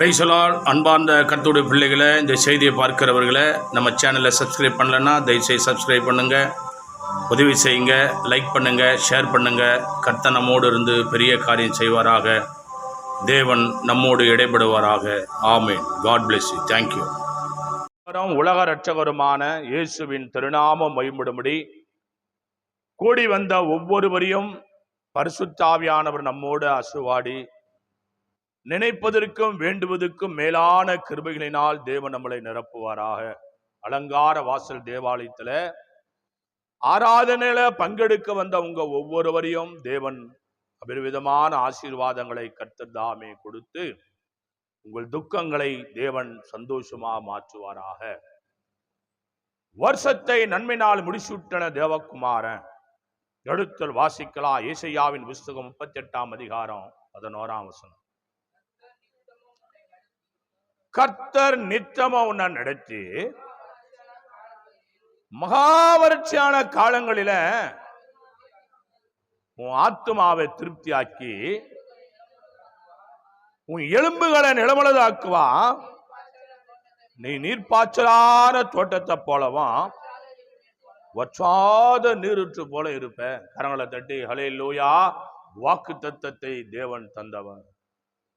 Praise the Lord. அன்பார்ந்த கர்த்தருடைய பிள்ளைகளை, இந்த செய்தியை பார்க்கிறவர்களை நம்ம சேனலை சப்ஸ்கிரைப் பண்ணலைன்னா தயவுசெய்து சப்ஸ்கிரைப் பண்ணுங்கள், உதவி செய்யுங்க, லைக் பண்ணுங்கள், ஷேர் பண்ணுங்கள். கர்த்தர் நம்மோடு இருந்து பெரிய காரியம் செய்வாராக. தேவன் நம்மோடு இடைபடுவாராக. ஆமென். God bless you. தேங்க்யூ. உலக இரட்சகருமான இயேசுவின் திருநாமம் மகிமைப்படும்படி கூடி வந்த ஒவ்வொருவரையும் பரிசுத்த ஆவியானவர் நம்மோடு அசுவாடி நினைப்பதற்கும் வேண்டுவதற்கும் மேலான கிருபைகளினால் தேவன் நம்மளை நிரப்புவாராக. அலங்கார வாசல் தேவாலயத்துல ஆராதனையில பங்கெடுக்க வந்த உங்க ஒவ்வொருவரையும் தேவன் அபரிவிதமான ஆசீர்வாதங்களை கர்த்தர் தாமே கொடுத்து உங்கள் துக்கங்களை தேவன் சந்தோஷமா மாற்றுவாராக. வருஷத்தை நன்மையினால் முடிசூட்டின தேவகுமாரன் எடுத்தல் வாசிக்கலாம். ஏசாயாவின் புஸ்தகம் 38ஆம் அதிகாரம் 11ஆம் வசனம். கர்த்தர் நித்தமா உன்னை நடத்தி மகாவறட்சியான காலங்களில உன் ஆத்துமாவை திருப்தியாக்கி உன் எலும்புகளை நிலமலதாக்குவா. நீ நீர்ப்பாய்ச்சலான தோட்டத்தை போலவும் வற்றாத நீருற்று போல இருப்ப. கரங்களை தட்டி ஹல்லேலூயா. வாக்கு தத்தத்தை தேவன் தந்தவன்.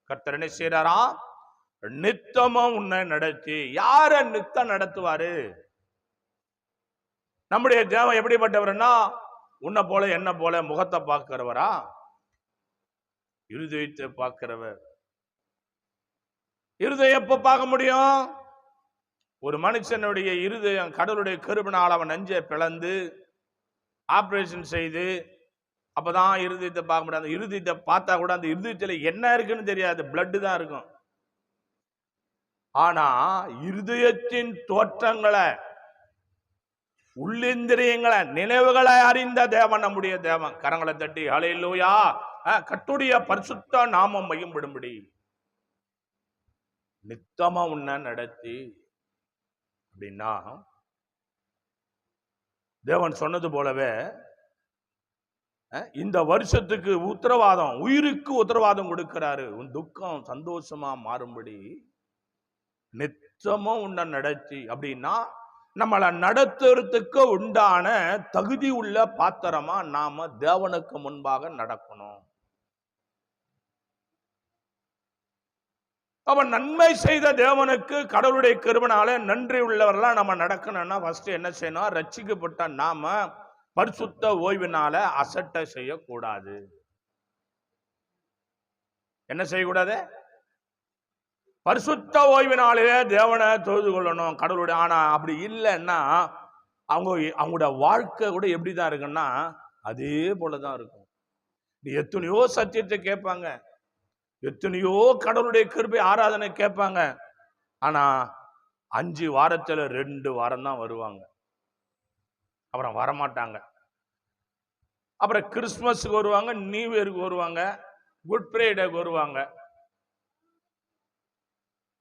கர்த்தர் என்ன செய்றாரா? நித்தமும் உன்னை நடத்தி. யார நித்தம் நடத்துவாரு? நம்முடைய தேவன் எப்படிப்பட்டவர்னா, உன்னை போல என்ன போல முகத்தை பார்க்கிறவரா? இருதயத்தை பார்க்கிறவர். இருதயம் எப்ப பார்க்க முடியும்? ஒரு மனுஷனுடைய இருதயம் கடவுளுடைய கிருபையினால் அவன் நெஞ்சை பிளந்து ஆபரேஷன் செய்து அப்பதான் இருதயத்தை பார்க்க முடியாது. இருதயத்தை பார்த்தா கூட அந்த இருதயத்துல என்ன இருக்குன்னு தெரியாது, பிளட் தான் இருக்கும். ஆனா இருதயத்தின் தோற்றங்களை, உள்ளிந்திரியங்களை, நினைவுகளை அறிந்த தேவன் நம்முடைய தேவன். கரங்களை தட்டி ஹல்லேலூயா. கர்த்தருடைய பரிசுத்த நாமம் மகிமைப்படும்படி நித்தமா உன்னை நடத்தி. அப்படின்னா தேவன் சொன்னது போலவே இந்த வருஷத்துக்கு உத்தரவாதம், உயிருக்கு உத்தரவாதம் கொடுக்கிறாரு. உன் துக்கம் சந்தோஷமா மாறும்படி நித்தமும் உன்னை நடத்தி. அப்படின்னா நம்மளை நடத்துறதுக்கு உண்டான தகுதி உள்ள பாத்திரமா நாம தேவனுக்கு முன்பாக நடக்கணும். அவன் நன்மை செய்த தேவனுக்கு கடவுளுடைய கிருபையினால நன்றி உள்ளவர்களாம் நம்ம நடக்கணும்னா ஃபர்ஸ்ட் என்ன செய்யணும்? ரட்சிக்கப்பட்ட நாம பரிசுத்த ஓய்வினால அசட்டை செய்யக்கூடாது. என்ன செய்யக்கூடாது? பரிசுத்த ஓய்வினாலே தேவனை தொழுது கொள்ளணும் கடவுளுடைய. ஆனா அப்படி இல்லைன்னா அவங்களோட வாழ்க்கை கூட எப்படிதான் இருக்குன்னா அதே போலதான் இருக்கும். நீ எத்தனையோ சத்தியத்தை கேட்பாங்க, எத்தனையோ கடவுளுடைய கிருபை ஆராதனை கேட்பாங்க. ஆனா 5 வாரத்துல 2 வாரம் தான் வருவாங்க, அப்புறம் வரமாட்டாங்க. அப்புறம் கிறிஸ்துமஸுக்கு வருவாங்க, நியூ இயருக்கு வருவாங்க, குட் ஃப்ரைடேக்கு வருவாங்க.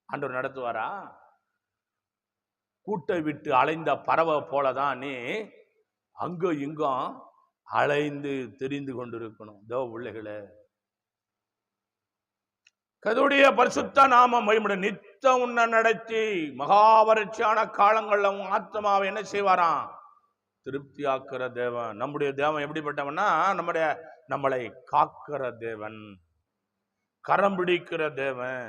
ஆண்டவர் நடத்துவாரா? கூட்டை விட்டு அலைந்த பறவை போலதான் நீ அங்கும் இங்கும் அலைந்து தெரிந்து கொண்டிருக்கணும். தேவ பிள்ளைகளே, கர்த்தருடைய பரிசுத்த நாமம் மகிமைப்பட நித்தம் உன்னை நடத்தி மகாவறட்சியான காலங்கள்ல உன் ஆத்மாவை என்ன செய்வாராம்? திருப்தியாக்குற தேவன். நம்முடைய தேவன் எப்படிப்பட்டவன்னா நம்மளை காக்கிற தேவன், கரம் பிடிக்கிற தேவன்.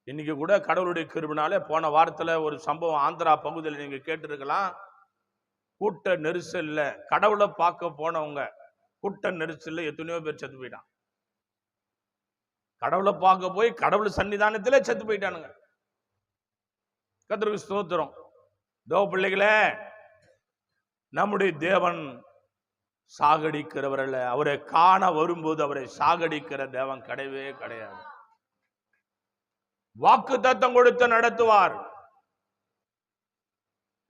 இன்னைக்கு கூட கடவுளுடைய கிருபையினாலே போன வாரத்துல ஒரு சம்பவம் ஆந்திரா பகுதியில் நீங்க கேட்டிருக்கலாம். கூட்ட நெரிசல்ல கடவுளை பார்க்க போனவங்க கூட்ட நெரிசல்ல எத்தனையோ பேர் செத்து போயிட்டான். கடவுளை பார்க்க போய் கடவுள் சன்னிதானத்திலே செத்து போயிட்டானுங்க. கர்த்தருக்கு ஸ்தோத்திரம். தேவ பிள்ளைகளே, நம்முடைய தேவன் சாகடிக்கிறவர்கள். அவரை காண வரும்போது அவரை சாகடிக்கிற தேவன் கிடையவே கிடையாது. வாக்கு தத்தம் கொடுத்து நடத்துவார்.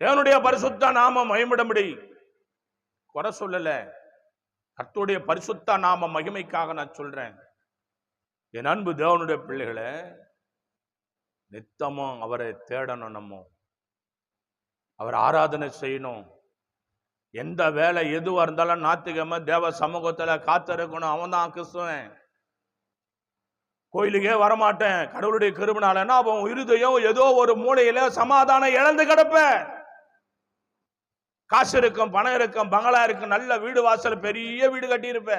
தேவனுடைய பரிசுத்த நாம மகிமைப்படும்படி குறை சொல்லல, கர்த்தருடைய பரிசுத்த நாம மகிமைக்காக நான் சொல்றேன். என் அன்பு தேவனுடைய பிள்ளைகளை, நித்தமும் அவரை தேடணும். நம்ம அவர் ஆராதனை செய்யணும். எந்த வேலை எதுவா இருந்தாலும் ஞாயிற்றுக்கிழமை தேவ சமூகத்துல காத்திருக்கணும். அவன் தான் கிறிஸ்துவன். கோயிலுக்கே வரமாட்டேன், கடவுளுடைய கிருபைனாலன்னா அவன் இருதயம் ஏதோ ஒரு மூலையில சமாதானம் இழந்து கிடப்ப. காசு இருக்கும், பணம் இருக்கும், பங்களா இருக்கும், நல்ல வீடு வாசல், பெரிய வீடு கட்டி இருப்ப.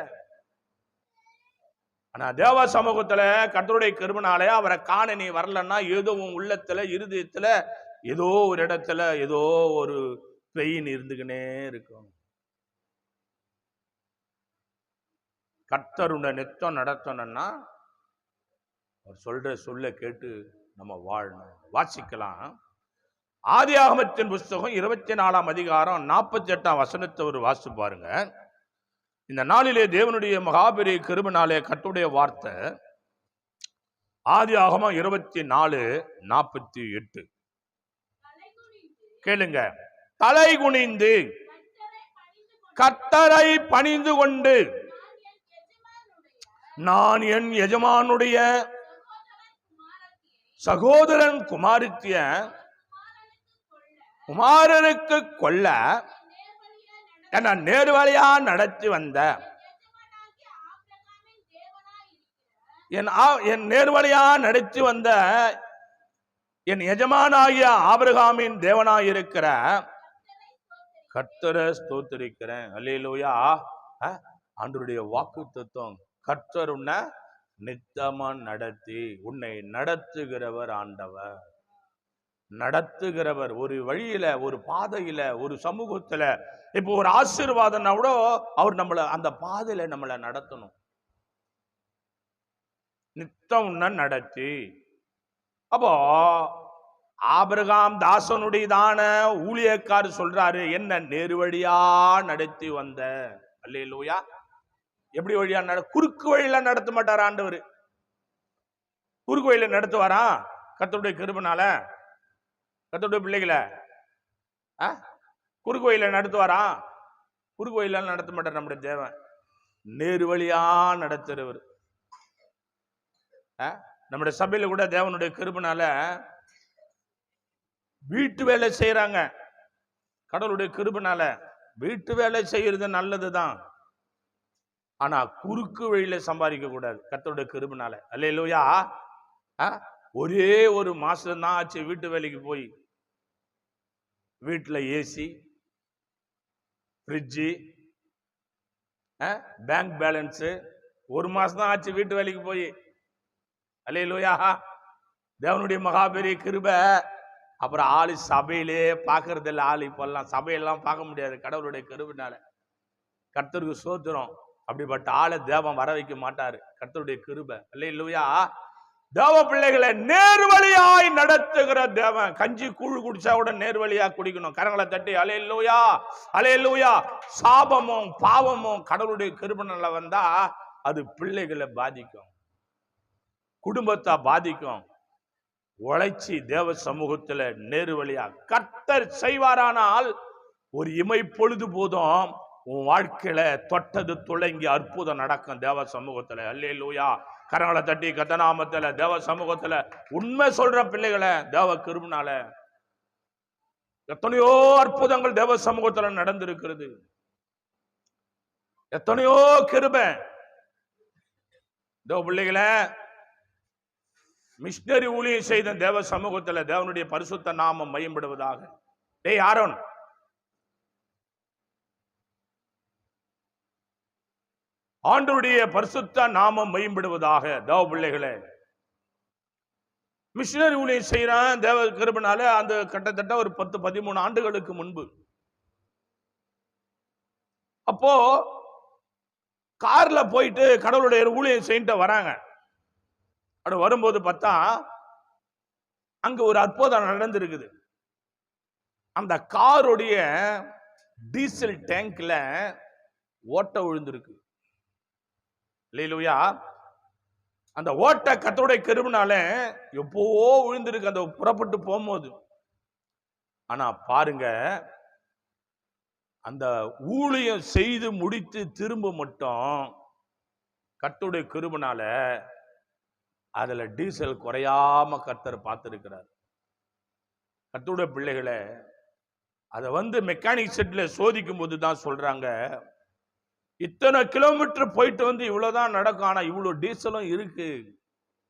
ஆனா தேவ சமூகத்துல கர்த்தருடைய கிருபைனாலே அவரை காண நீ வரலன்னா ஏதோ உன் உள்ளத்துல இருதயத்துல ஏதோ ஒரு இடத்துல ஏதோ ஒரு பெயின் இருந்துக்கினே இருக்கும். கர்த்தருடைய நித்தம் நடத்தணும்னா அவர் சொல்ற சொல்ல கேட்டு நம்ம வாழணும். வாசிக்கலாம். ஆதியாகமத்தின் புஸ்தகம் 24ஆம் அதிகாரம் 48ஆம் வசனத்தை ஒரு வாசி பாருங்க. இந்த நாளிலே தேவனுடைய மகாபெரிய கிருபையினாலே கர்த்தருடைய வார்த்தை ஆதியாகமம் 24:48 கேளுங்க. தலை குனிந்து கர்த்தரை பணிந்து கொண்டு நான் என் எஜமானுடைய சகோதரன் குமாரத்திய குமாரனுக்கு கொல்ல என்ன நேர்வழியா நடத்தி வந்த என் நேர்வழியா நடத்தி வந்த என் எஜமானாகிய ஆபிரகாமின் தேவனாயிருக்கிற கர்த்தரை ஸ்தோத்திரிக்கிறேன். அல்லேலூயா. ஆண்டவருடைய வாக்குத்தத்தம், கர்த்தர் உன்னை நித்தமா நடத்தி உன்னை நடத்துகிறவர் ஆண்டவர். நடத்துகிறவர். ஒரு வழியில, ஒரு பாதையில, ஒரு சமூகத்துல இப்போ ஒரு ஆசீர்வாதம்னா கூட அவர் நம்மள அந்த பாதையில நம்மளை நடத்தணும். நித்தம் உன்னை நடத்தி. அப்போ ஆபிரகாம் தாசனுடையதான ஊழியக்கார் சொல்றாரு, என்ன நேர்வழியா நடத்தி வந்த. அல்லேலூயா. எப்படி வழியா குறுக்கு வழியில நடத்த மாட்டார் ஆண்டவர். குறுக்கு வழியில நடத்துவாரா? கர்த்தருடைய கிருபையினால கர்த்தருடைய பிள்ளைகளை குறுக்கு வழியில நடத்துவாரா? குறுக்கு வழியில நடத்த மாட்டார் நம்முடைய தேவன். நேர்வழியா நடத்துறவர். நம்முடைய சபையில கூட தேவனுடைய கிருபையினால வீட்டு வேலை செய்யறாங்க. கடவுளுடைய கிருபையினால வீட்டு வேலை செய்யறது நல்லதுதான். ஆனா குறுக்கு வழியில சம்பாதிக்க கூடாது. கர்த்தருடைய கிருபையினால. அல்லேலூயா. ஒரே ஒரு மாசம் தான் ஆச்சு வீட்டு வேலைக்கு போய். வீட்டுல ஏசி, ஃப்ரிட்ஜு, பேங்க் பேலன்ஸு, ஒரு மாசம் தான் ஆச்சு வீட்டு வேலைக்கு போய். அல்லேலூயா. தேவனுடைய மகாபெரிய கிருபை. அப்புறம் ஆளு சபையிலே பார்க்கறது இல்லை. ஆள் இப்பெல்லாம் சபையெல்லாம் பார்க்க முடியாது கடவுளுடைய கிருபையினால. கர்த்தருக்கு ஸ்தோத்திரம். அப்படிப்பட்ட ஆளை தேவன் வர வைக்க மாட்டாரு. கர்த்தருடைய கிருபை. அல்லேலூயா. தேவ பிள்ளைகளை நேர்வழியாய் நடத்துகிற தேவன். கஞ்சி கூழ் குடிச்சா கூட நேர்வழியா குடிக்கணும். கரங்களை தட்டி அல்லேலூயா, அல்லேலூயா. சாபமும் பாவமும் கடவுளுடைய கிருபையினால வந்தா அது பிள்ளைகளை பாதிக்கும், குடும்பத்தை பாதிக்கும். உழைச்சி தேவ சமூகத்துல நேர்வழியா கர்த்தர் செய்வாரானால் ஒரு இமை பொழுது போதும் உன் வாழ்க்கையில தொட்டது துளங்கி அற்புதம் நடக்கும் தேவ சமூகத்துல. அல்லேலூயா. கரங்களை தட்டி கர்த்தநாமத்துல தேவ சமூகத்துல உண்மை சொல்ற பிள்ளைகளை தேவ கிருபையினால எத்தனையோ அற்புதங்கள் தேவ சமூகத்துல நடந்திருக்கிறது. எத்தனையோ கிருபை. தேவ பிள்ளைகளை மிஷனரி ஊழியம் செய்த தேவ சமூகத்துல தேவனுடைய பரிசுத்த நாமம் மையப்படுவதாக. டேய் ஆரோன், ஆண்டவருடைய பரிசுத்த நாமம் மையப்படுவதாக. தேவ பிள்ளைகளே, மிஷனரி ஊழியம் செய்யறான் தேவ கிருபையினால. அந்த கிட்டத்தட்ட ஒரு 10-13 ஆண்டுகளுக்கு முன்பு. அப்போ கார்ல போயிட்டு கடவுளுடைய ஊழியம் செய்யிட்டு வராங்க. அப்படி வரும்போது பார்த்தா அங்க ஒரு அற்புதம் நடந்திருக்குது. அந்த காருடைய டீசல் டேங்க்ல ஓட்டை விழுந்திருக்கு. அல்லேலூயா. அந்த ஓட்டை கர்த்தருடைய கிருபையினால எப்பவோ விழுந்திருக்கு அந்த புறப்பட்டு போகும்போது. ஆனா பாருங்க, அந்த ஊழியம் செய்து முடித்து திரும்ப மட்டும் கர்த்தருடைய கிருபையினால அதுல டீசல் குறையாம கர்த்தர் பார்த்திருக்கிறார். கர்த்தருடைய பிள்ளைகளை அதை மெக்கானிக் செட்ல சோதிக்கும் போது தான் சொல்றாங்க, இத்தனை கிலோமீட்டர் போயிட்டு இவ்வளவுதான் நடக்கும், ஆனா இவ்வளவு டீசலும் இருக்கு.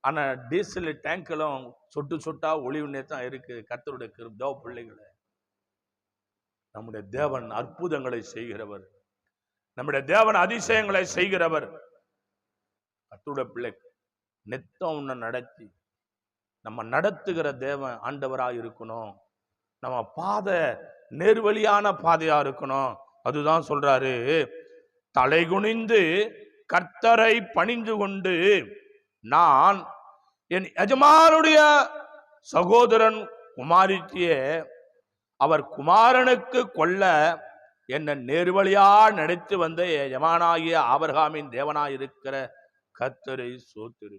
ஆனா டீசல் டேங்க்களும் சொட்டு சொட்டா ஒளிவுனே தான் இருக்கு. கர்த்தருடைய தேவ பிள்ளைகளை, நம்முடைய தேவன் அற்புதங்களை செய்கிறவர், நம்முடைய தேவன் அதிசயங்களை செய்கிறவர். கர்த்தருடைய பிள்ளை நித்தம் உன்னை நடத்தி நம்ம நடத்துகிற தேவன் ஆண்டவராக இருக்கணும். நம்ம பாதை நேர்வழியான பாதையா இருக்கணும். அதுதான் சொல்றாரு, தலைகுனிந்து கர்த்தரை பணிந்து கொண்டு நான் என் எஜமானுடைய சகோதரன் குமாரத்தியே அவர் குமாரனுக்கு கொல்ல என்ன நேர்வழியா நடத்தி வந்த எஜமானாகிய ஆபிரகாமின் தேவனாய் இருக்கிற கர்த்தரை சோத்திரு.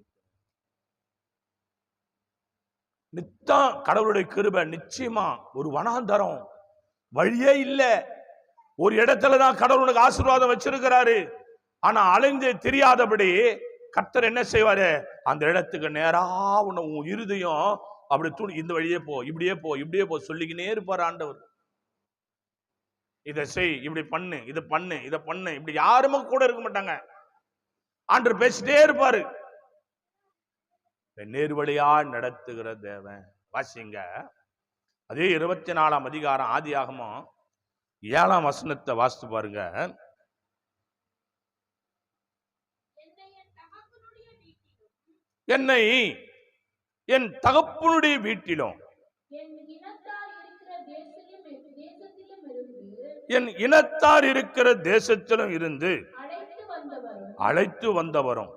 நித்தம் கடவுளுடைய கிருபை. நிச்சயமா ஒரு வனாந்தரம் வழியே இல்லை, ஒரு இடத்துலதான் கடவுளுக்கு ஆசீர்வாதம் வச்சிருக்கிறாரு. ஆனா அலைந்து தெரியாதபடி கர்த்தர் என்ன செய்வாரு, அந்த இடத்துக்கு நேரா உன் இருதயம் அப்படி துணி, இந்த வழியே போ, இப்படியே போ, இப்படியே போ சொல்லிக்கினே இருப்பார் ஆண்டவர். இதை செய், இப்படி பண்ணு, இதை பண்ணு, இதை பண்ணு, இப்படி யாருமே கூட இருக்க மாட்டாங்க. ஆண்டவர் பேசிட்டே இருப்பாரு. நேர்வழியா நடத்துகிற தேவன். வாசிங்க அதே 24ஆம் அதிகாரம் ஆதியாகமம் 7ஆம் வசனத்தை வாசித்து பாருங்க. என்னை என் தகப்பனுடைய வீட்டிலும் என் இனத்தார் இருக்கிற தேசத்திலும் இருந்து அழைத்து வந்தவரும்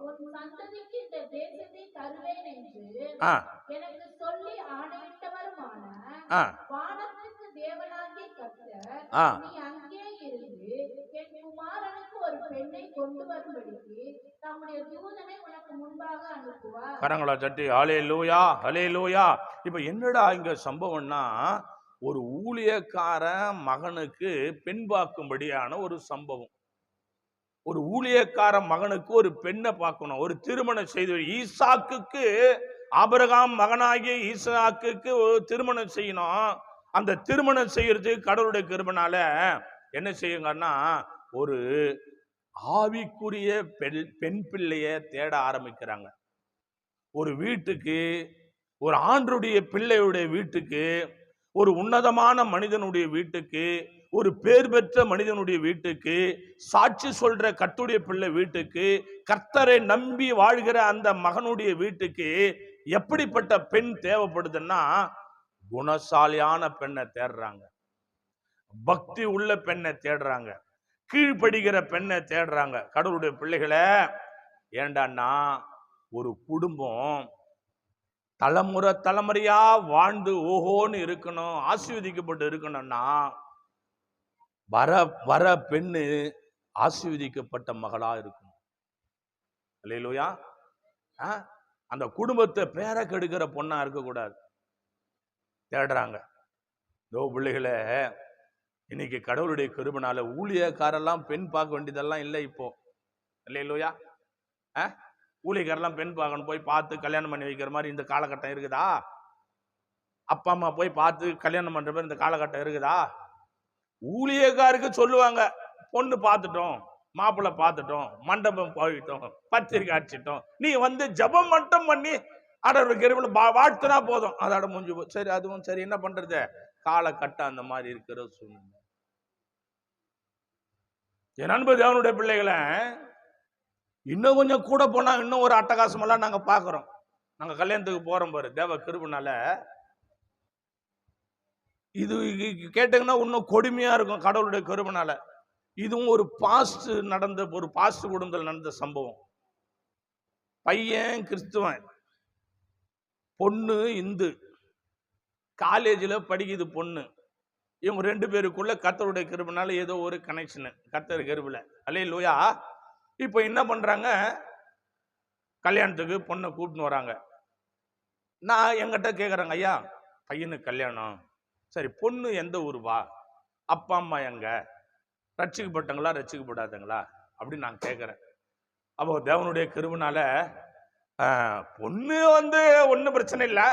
கரங்களா தட்டி ஹல்லேலூயா ஹல்லேலூயா. இப்ப என்னடா இங்க சம்பவம்னா, ஒரு ஊழியக்காரன் மகனுக்கு பெண் பார்க்கும்படியான ஒரு சம்பவம். ஒரு ஊழியக்கார மகனுக்கு ஒரு பெண்ணை பார்க்கணும், ஒரு திருமணம் செய்து. ஈசாக்குக்கு, ஆபிரகாம் மகனாகிய ஈசாக்குக்கு திருமணம் செய்யணும். அந்த திருமணம் செய்யறதுக்கு கடவுளுடைய கிருபைனால என்ன செய்யுங்கன்னா, ஒரு ஆவிக்குரிய பெண் பிள்ளைய தேட ஆரம்பிக்கிறாங்க. ஒரு வீட்டுக்கு, ஒரு ஆண்டருடைய பிள்ளையுடைய வீட்டுக்கு, ஒரு உன்னதமான மனிதனுடைய வீட்டுக்கு, ஒரு பேர் பெற்ற மனிதனுடைய வீட்டுக்கு, சாட்சி சொல்ற கர்த்தருடைய பிள்ளை வீட்டுக்கு, கர்த்தரை நம்பி வாழ்கிற அந்த மகனுடைய வீட்டுக்கு எப்படிப்பட்ட பெண் தேவைப்படுதுன்னா, குணசாலியான பெண்ணை தேடுறாங்க, பக்தி உள்ள பெண்ணை தேடுறாங்க, கீழ்படுகிற பெண்ணை தேடுறாங்க. கடவுளுடைய பிள்ளைகளை, ஏண்டான்னா ஒரு குடும்பம் தலைமுறை தலைமுறையா வாழ்ந்து ஓஹோன்னு இருக்கணும், ஆசீர்வதிக்கப்பட்டு இருக்கணும்னா வர வர பெண்ணு ஆசீர்வதிக்கப்பட்ட மகளா இருக்கணும். அல்லேலூயா. அந்த குடும்பத்தை பேர கெடுக்கிற பொண்ணா இருக்கக்கூடாது. தேடுறாங்க. தோ பிள்ளைகளை, இன்னைக்கு கடவுளுடைய கிருபைனால ஊழியக்காரெல்லாம் பெண் பார்க்க வேண்டியதெல்லாம் இல்லை இப்போ. அல்லேலூயா. ஊழியக்காரெல்லாம் பெண் பார்க்கணும், போய் பார்த்து கல்யாணம் பண்ணி வைக்கிற மாதிரி இந்த காலகட்டம் இருக்குதா? அப்பா அம்மா போய் பார்த்து கல்யாணம் பண்ற மாதிரி இந்த காலகட்டம் இருக்குதா? ஊழியக்காருக்கு சொல்லுவாங்க, பொண்ணு பார்த்துட்டோம், மாப்பிள்ளை பார்த்துட்டோம், மண்டபம் போயிட்டோம், பத்திரிக்கை அடிச்சிட்டோம், நீ வந்து ஜபம் மட்டும் பண்ணி ஆண்டவருக்கு கிருபையில வாழ்த்துனா போதும், அதோட முடிஞ்சு போ. சரி, அதுவும் சரி, என்ன பண்றது, காலகட்டம் அந்த மாதிரி இருக்கிற சூழ்நிலை. என் அன்பு தேவனுடைய பிள்ளைகளை, இன்னும் கொஞ்சம் கூட போனா இன்னும் ஒரு அட்டகாசம் எல்லாம் நாங்க பாக்குறோம். நாங்க கல்யாணத்துக்கு போறோம் பாரு, தேவ கிருபைனால. இது கேட்டீங்கன்னா இன்னும் கொடுமையா இருக்கும் கடவுளுடைய கிருபைனால. இதுவும் ஒரு பாஸ்ட் குடும்பத்தில் நடந்த சம்பவம். பையன் கிறிஸ்துவன், பொண்ணு இந்து, காலேஜில் படிக்குது பொண்ணு. இவங்க 2 பேருக்குள்ள கர்த்தருடைய கிருபைனால ஏதோ ஒரு கனெக்ஷன், கர்த்தர் கிருபையில. அல்லேலூயா. இப்போ என்ன பண்றாங்க, கல்யாணத்துக்கு பொண்ணை கூப்பிட்டு வராங்க. நான் என்கிட்ட கேட்குறாங்க, ஐயா பையனுக்கு கல்யாணம், சரி பொண்ணு எந்த ஊருவா, அப்பா அம்மா எங்க, ரட்சிக்கப்பட்டங்களா ரட்சிக்கப்படாதங்களா அப்படின்னு நான் கேட்குறேன். அப்போ தேவனுடைய கிருபைனால பொண்ணு வந்து ஒன்றும் பிரச்சனை இல்லை,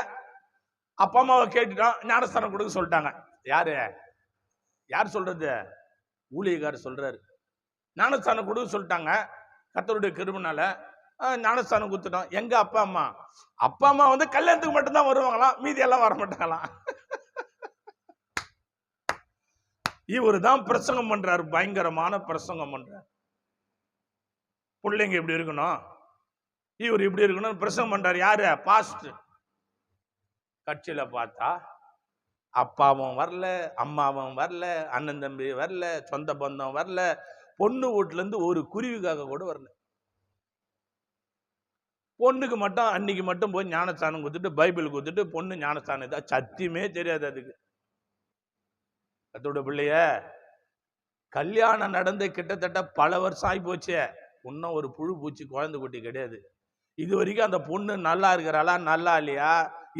அப்பா அம்மாவை கேட்டுட்டான், ஞானஸ்தானம் கொடுக்க சொல்லிட்டாங்க. யார் சொல்றது? ஊழியக்காரர் சொல்றாரு. ஞானஸ்தானம் கொடுக்க சொல்லிட்டாங்க. கர்த்தருடைய கிருபைனால ஞானஸ்தானம் கொடுத்துட்டோம். எங்க அப்பா அம்மா? அப்பா அம்மா வந்து கல்யாணத்துக்கு மட்டும்தான் வருவாங்களாம், மீதி எல்லாம் வர மாட்டாங்களாம். இவரு தான் பிரசங்கம் பண்றாரு, பயங்கரமான பிரசங்கம் பண்றாரு. பிள்ளைங்க இப்படி இருக்கணும், இவர் இப்படி இருக்கணும் பிரசங்கம் பண்றாரு. யாரு? பாஸ்டர். கட்சியில பார்த்தா அப்பாவும் வரல, அம்மாவும் வரல, அண்ணன் தம்பி வரல, சொந்த பந்தம் வரல, பொண்ணு வீட்டுல இருந்து ஒரு குருவிக்காக கூட வரல. பொண்ணுக்கு மட்டும் அன்னைக்கு மட்டும் போய் ஞானஸ்தானம் கொடுத்துட்டு பைபிள் கொடுத்துட்டு பொண்ணு ஞானஸ்தானம் தான் சத்தியமே தெரியாது அதுக்கு. அதோட பிள்ளைய கல்யாணம் நடந்து கிட்டத்தட்ட பல வருஷம் ஆகி போச்சே, இன்னும் ஒரு புழு பூச்சி குழந்தை குட்டி கிடையாது. இது வரைக்கும் அந்த பொண்ணு நல்லா இருக்கிறாளா நல்லா இல்லையா,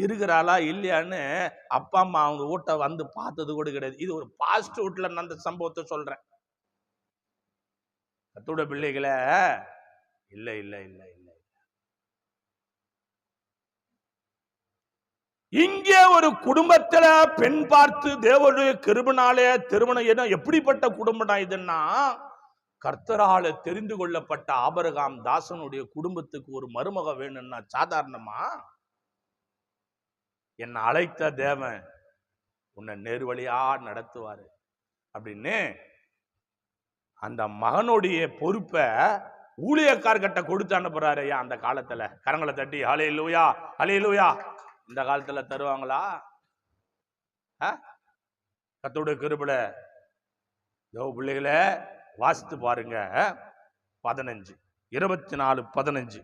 இருக்கிறாளா இல்லையான்னு அப்பா அம்மா அவங்க வீட்டை வந்து பார்த்தது கூட கிடையாது. இது ஒரு பாஸ்ட் வீட்டுல நான் அந்த சம்பவத்தை சொல்றேன். அதோட பிள்ளைகளை இல்ல இல்ல இல்ல இல்ல இங்கே ஒரு குடும்பத்துல பெண் பார்த்து தேவனுடைய கிருபையினாலே திருமணம். என்ன எப்படிப்பட்ட குடும்பம் இதுன்னா, கர்த்தரால தெரிந்து கொள்ளப்பட்ட ஆபிரகாம் தாசனுடைய குடும்பத்துக்கு ஒரு மருமக வேணும்னா சாதாரணமா? என்னை அழைத்த தேவன் உன்னை நேர்வழியா நடத்துவாரு அப்படின்னு அந்த மகனுடைய பொறுப்பை ஊழியக்கார்கிட்ட கொடுத்து அனுப்புறாரு. ஐயா அந்த காலத்துல கரங்களை தட்டி ஹல்லேலூயா ஹல்லேலூயா. இந்த காலத்துல தருவாங்களா? கர்த்தருடைய கிருபையில தேவ பிள்ளைகளை வாசித்து பாருங்க. 15 24 15.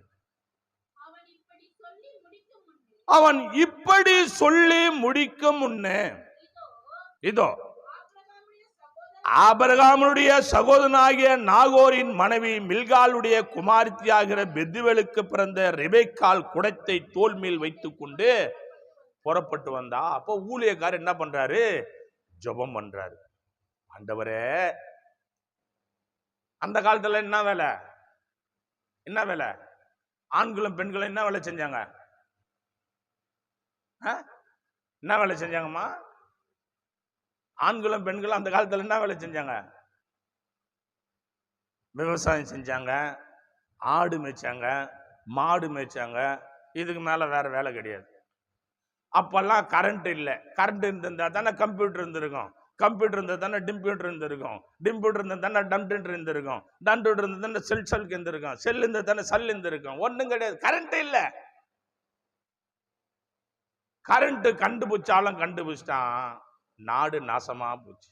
அவன் இப்படி சொல்லி முடிக்கும் முன்னே இதோ ஆபிரகாமுடைய சகோதரனாகிய நாகோரின் மனைவி மில்காளுடைய குமாரத்தியாகிற பெத்துவேலுக்கு பிறந்த ரெபெக்காள் குடத்தை தோல் மேல் வைத்துக் கொண்டு புறப்பட்டு வந்தா. அப்போ ஊழியக்காரர் என்ன பண்றாரு? ஜெபம் பண்றாரு. ஆண்டவரே, அந்த காலத்துல என்ன வேலை? என்ன வேலை? ஆண்களும் பெண்களும் என்ன வேலை செஞ்சாங்க? என்ன வேலை செஞ்சாங்கம்மா? ஆண்களும் பெண்களும் அந்த காலத்துல என்ன வேலை செஞ்சாங்க? விவசாயம் செஞ்சாங்க, ஆடு மேய்ச்சாங்க, மாடு மேய்ச்சாங்க. இதுக்கு மேல வேற வேலை கிடையாது. அப்பெல்லாம் கரண்ட் இல்லை. கரண்ட் இருந்திருந்தா தானே கம்ப்யூட்டர் இருந்திருக்கும், கம்ப்யூட்டர் இருந்தா தானே டிம்ப்யூட்டர் இருந்திருக்கும், டிம்ப்யூட்டர் இருந்தா தானே டம்ப்யூட்டர் இருந்திருக்கும், டம்ப்யூட்டர் இருந்தா தானே செல்லுக்கு இருந்திருக்கும், செல் இருந்தா தானே சல் இருந்திருக்கும். ஒன்றும் கிடையாது, கரண்ட் இல்லை. கரண்ட் கண்டுபிடிச்சாலும் கண்டுபிடிச்சிட்டான், நாடு நாசமா போச்சு.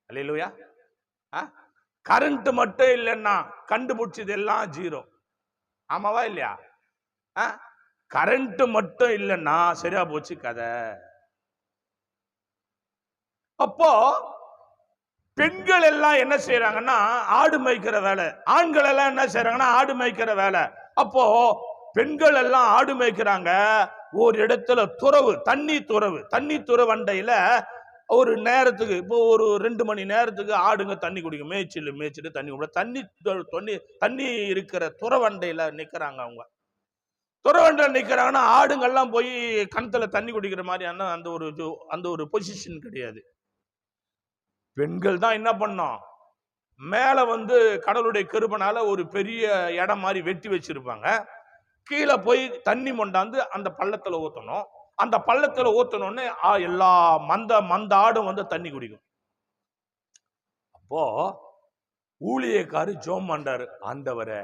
அல்லேலூயா. கரண்ட் மட்டும் இல்லைன்னா கண்டுபிடிச்சது எல்லாம் ஜீரோ. ஆமாவா இல்லையா? கரண்ட் மட்டும் இல்லைன்னா சரியா போச்சு கதை. அப்போ பெண்கள் எல்லாம் என்ன செய்யறாங்கன்னா ஆடு மேய்க்கிற வேலை, ஆண்கள் எல்லாம் என்ன செய்யறாங்கன்னா ஆடு மேய்க்கிற வேலை. அப்போ பெண்கள் எல்லாம் ஆடு மேய்க்கிறாங்க. ஒரு இடத்துல துறவு, தண்ணி துறவு அண்டையில ஒரு நேரத்துக்கு, இப்போ ஒரு 2 மணி நேரத்துக்கு ஆடுங்க தண்ணி குடிக்கும். மேய்ச்சிட்டு தண்ணி குடிக்கும். தண்ணி இருக்கிற துறவண்டையில நிக்கிறாங்க. அவங்க துறவண்டையில நிக்கிறாங்கன்னா ஆடுங்கள்லாம் போய் கணத்துல தண்ணி குடிக்கிற மாதிரியான அந்த ஒரு பொசிஷன் கிடையாது. பெண்கள் தான் என்ன பண்ணோம், மேல வந்து கடவுளுடைய கிருபைனால ஒரு பெரிய இடம் மாதிரி வெட்டி வச்சிருப்பாங்க. கீழே போய் தண்ணி மொண்டாந்து அந்த பள்ளத்துல ஊத்தணும். அந்த பள்ளத்துல ஊத்தணும்னு எல்லா மந்த ஆடும் வந்து தண்ணி குடிக்கும். அப்போ ஊழியக்காரு ஜெபம் பண்றாரு. ஆண்டவரே,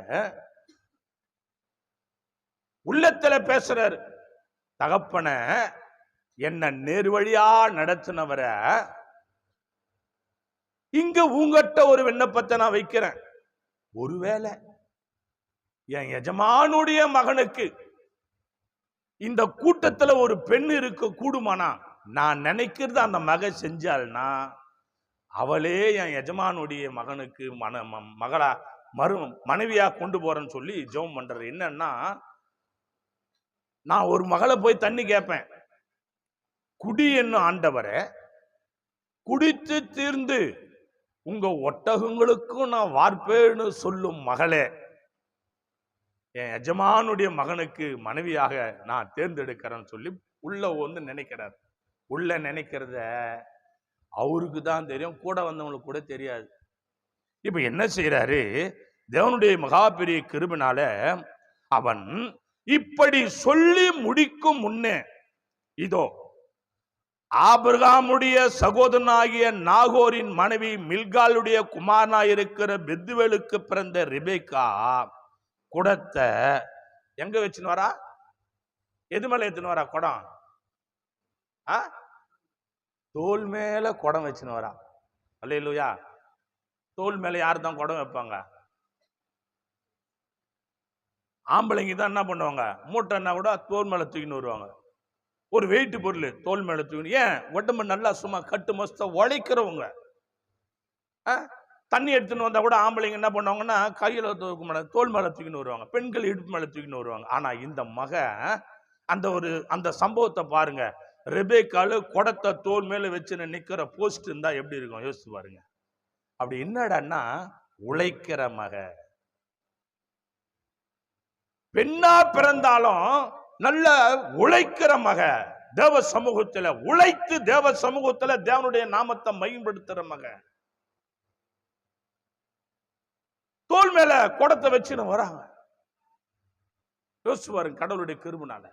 உள்ளத்துல பேசுறாரு, தகப்பன என்ன நேர்வழியா நடத்தினவர, இங்க உங்ககிட்ட ஒரு விண்ணப்பத்தை நான் வைக்கிறேன். ஒருவேளை என் எஜமானுடைய மகனுக்கு இந்த கூட்டத்துல ஒரு பெண் இருக்க கூடுமானா, நான் நினைக்கிறது அந்த மக செஞ்சாள்னா அவளே என் எஜமானுடைய மகனுக்கு மகளா மனைவியா கொண்டு போறேன்னு சொல்லி ஜெபம் பண்றது. என்னன்னா, நான் ஒரு மகளை போய் தண்ணி கேட்பேன், குடி என்னும் ஆண்டவரை, குடித்து தீர்ந்து உங்க ஒட்டகங்களுக்கும் நான் வார்ப்பேன்னு சொல்லும் மகளே, என் எஜமானுடைய மகனுக்கு மனைவியாக நான் தேர்ந்தெடுக்கிறேன்னு சொல்லி உள்ள வந்து நினைக்கிறார். உள்ள நினைக்கிறத அவருக்கு தான் தெரியும், கூட வந்தவங்களுக்கு கூட தெரியாது. இப்ப என்ன செய்யறாரு, தேவனுடைய மகா பெரிய கிருபையினால அவன் இப்படி சொல்லி முடிக்கும் முன்னே இதோ ஆபிரகாமுடைய சகோதரனாகிய நாகோரின் மனைவி மில்காலுடைய குமாரனாயிருக்கிற பெத்துவேலுக்கு பிறந்த ரெபேக்கா குடத்தை எங்க வச்சுன்னு வரா? எது மேல எடுத்துன்னு வரா? குடம். தோல் மேல குடம் வச்சுன்னு வரா. அல்லேலூயா. தோல் மேல யாரு தான் குடம் வைப்பாங்க? ஆம்பளைங்க தான் என்ன பண்ணுவாங்க? மூட்டைன்னா கூட தோல் மேல தூக்கின்னு வருவாங்க. ஒரு வெயிட் பொருள் தோல் மேல தூக்கி. ஏன்? உடம்பு நல்லா சும்மா கட்டு மஸ்த உழைக்கிறவங்க. தண்ணி எடுத்துன்னு வந்தா கூட ஆம்பளைங்க என்ன பண்ணுவாங்கன்னா கையில தூக்க மாட்டாங்க, தோல் மேல தூக்கின்னு வருவாங்க. பெண்கள் இடுப்பு மேல தூக்கின்னு வருவாங்க. ஆனா இந்த அந்த சம்பவத்தை பாருங்க. ரெபேக்காலு குடத்தை தோல் மேல வச்சுன்னு நிக்கிற போஸ்ட் இருந்தா எப்படி இருக்கும் யோசிச்சு பாருங்க. அப்படி என்னடான்னா உழைக்கிற மக. பெண்ணா பிறந்தாலும் நல்ல உழைக்கிற மக, தேவ சமூகத்துல உழைத்து தேவ சமூகத்துல தேவனுடைய நாமத்தை மகிமைப்படுத்துற மக. தோல் மேல குடத்தை வச்சுன்னு வராங்க. யோசிச்சு பாருங்க கடவுளுடைய கிருபையினால.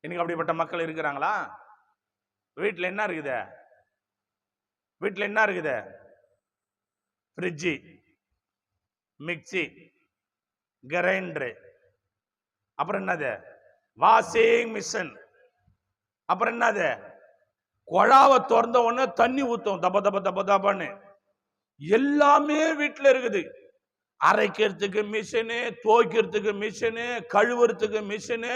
இன்னைக்கு அப்படிப்பட்ட மக்கள் இருக்கிறாங்களா? வீட்டுல என்ன இருக்குது? வீட்டுல என்ன இருக்குது? ஃப்ரிட்ஜி, மிக்சி, கிரைண்டரு, அப்புறம் என்னது வாஷிங் மிஷின், அப்புறம் என்னது குழாவை திறந்த உடனே தண்ணி ஊத்தும் தப தப தப தபான்னு. எல்லாமே வீட்டுல இருக்குது. அரைக்கிறதுக்கு மிஷினு, துவைக்கிறதுக்கு மிஷினு, கழுவுறதுக்கு மிஷினு,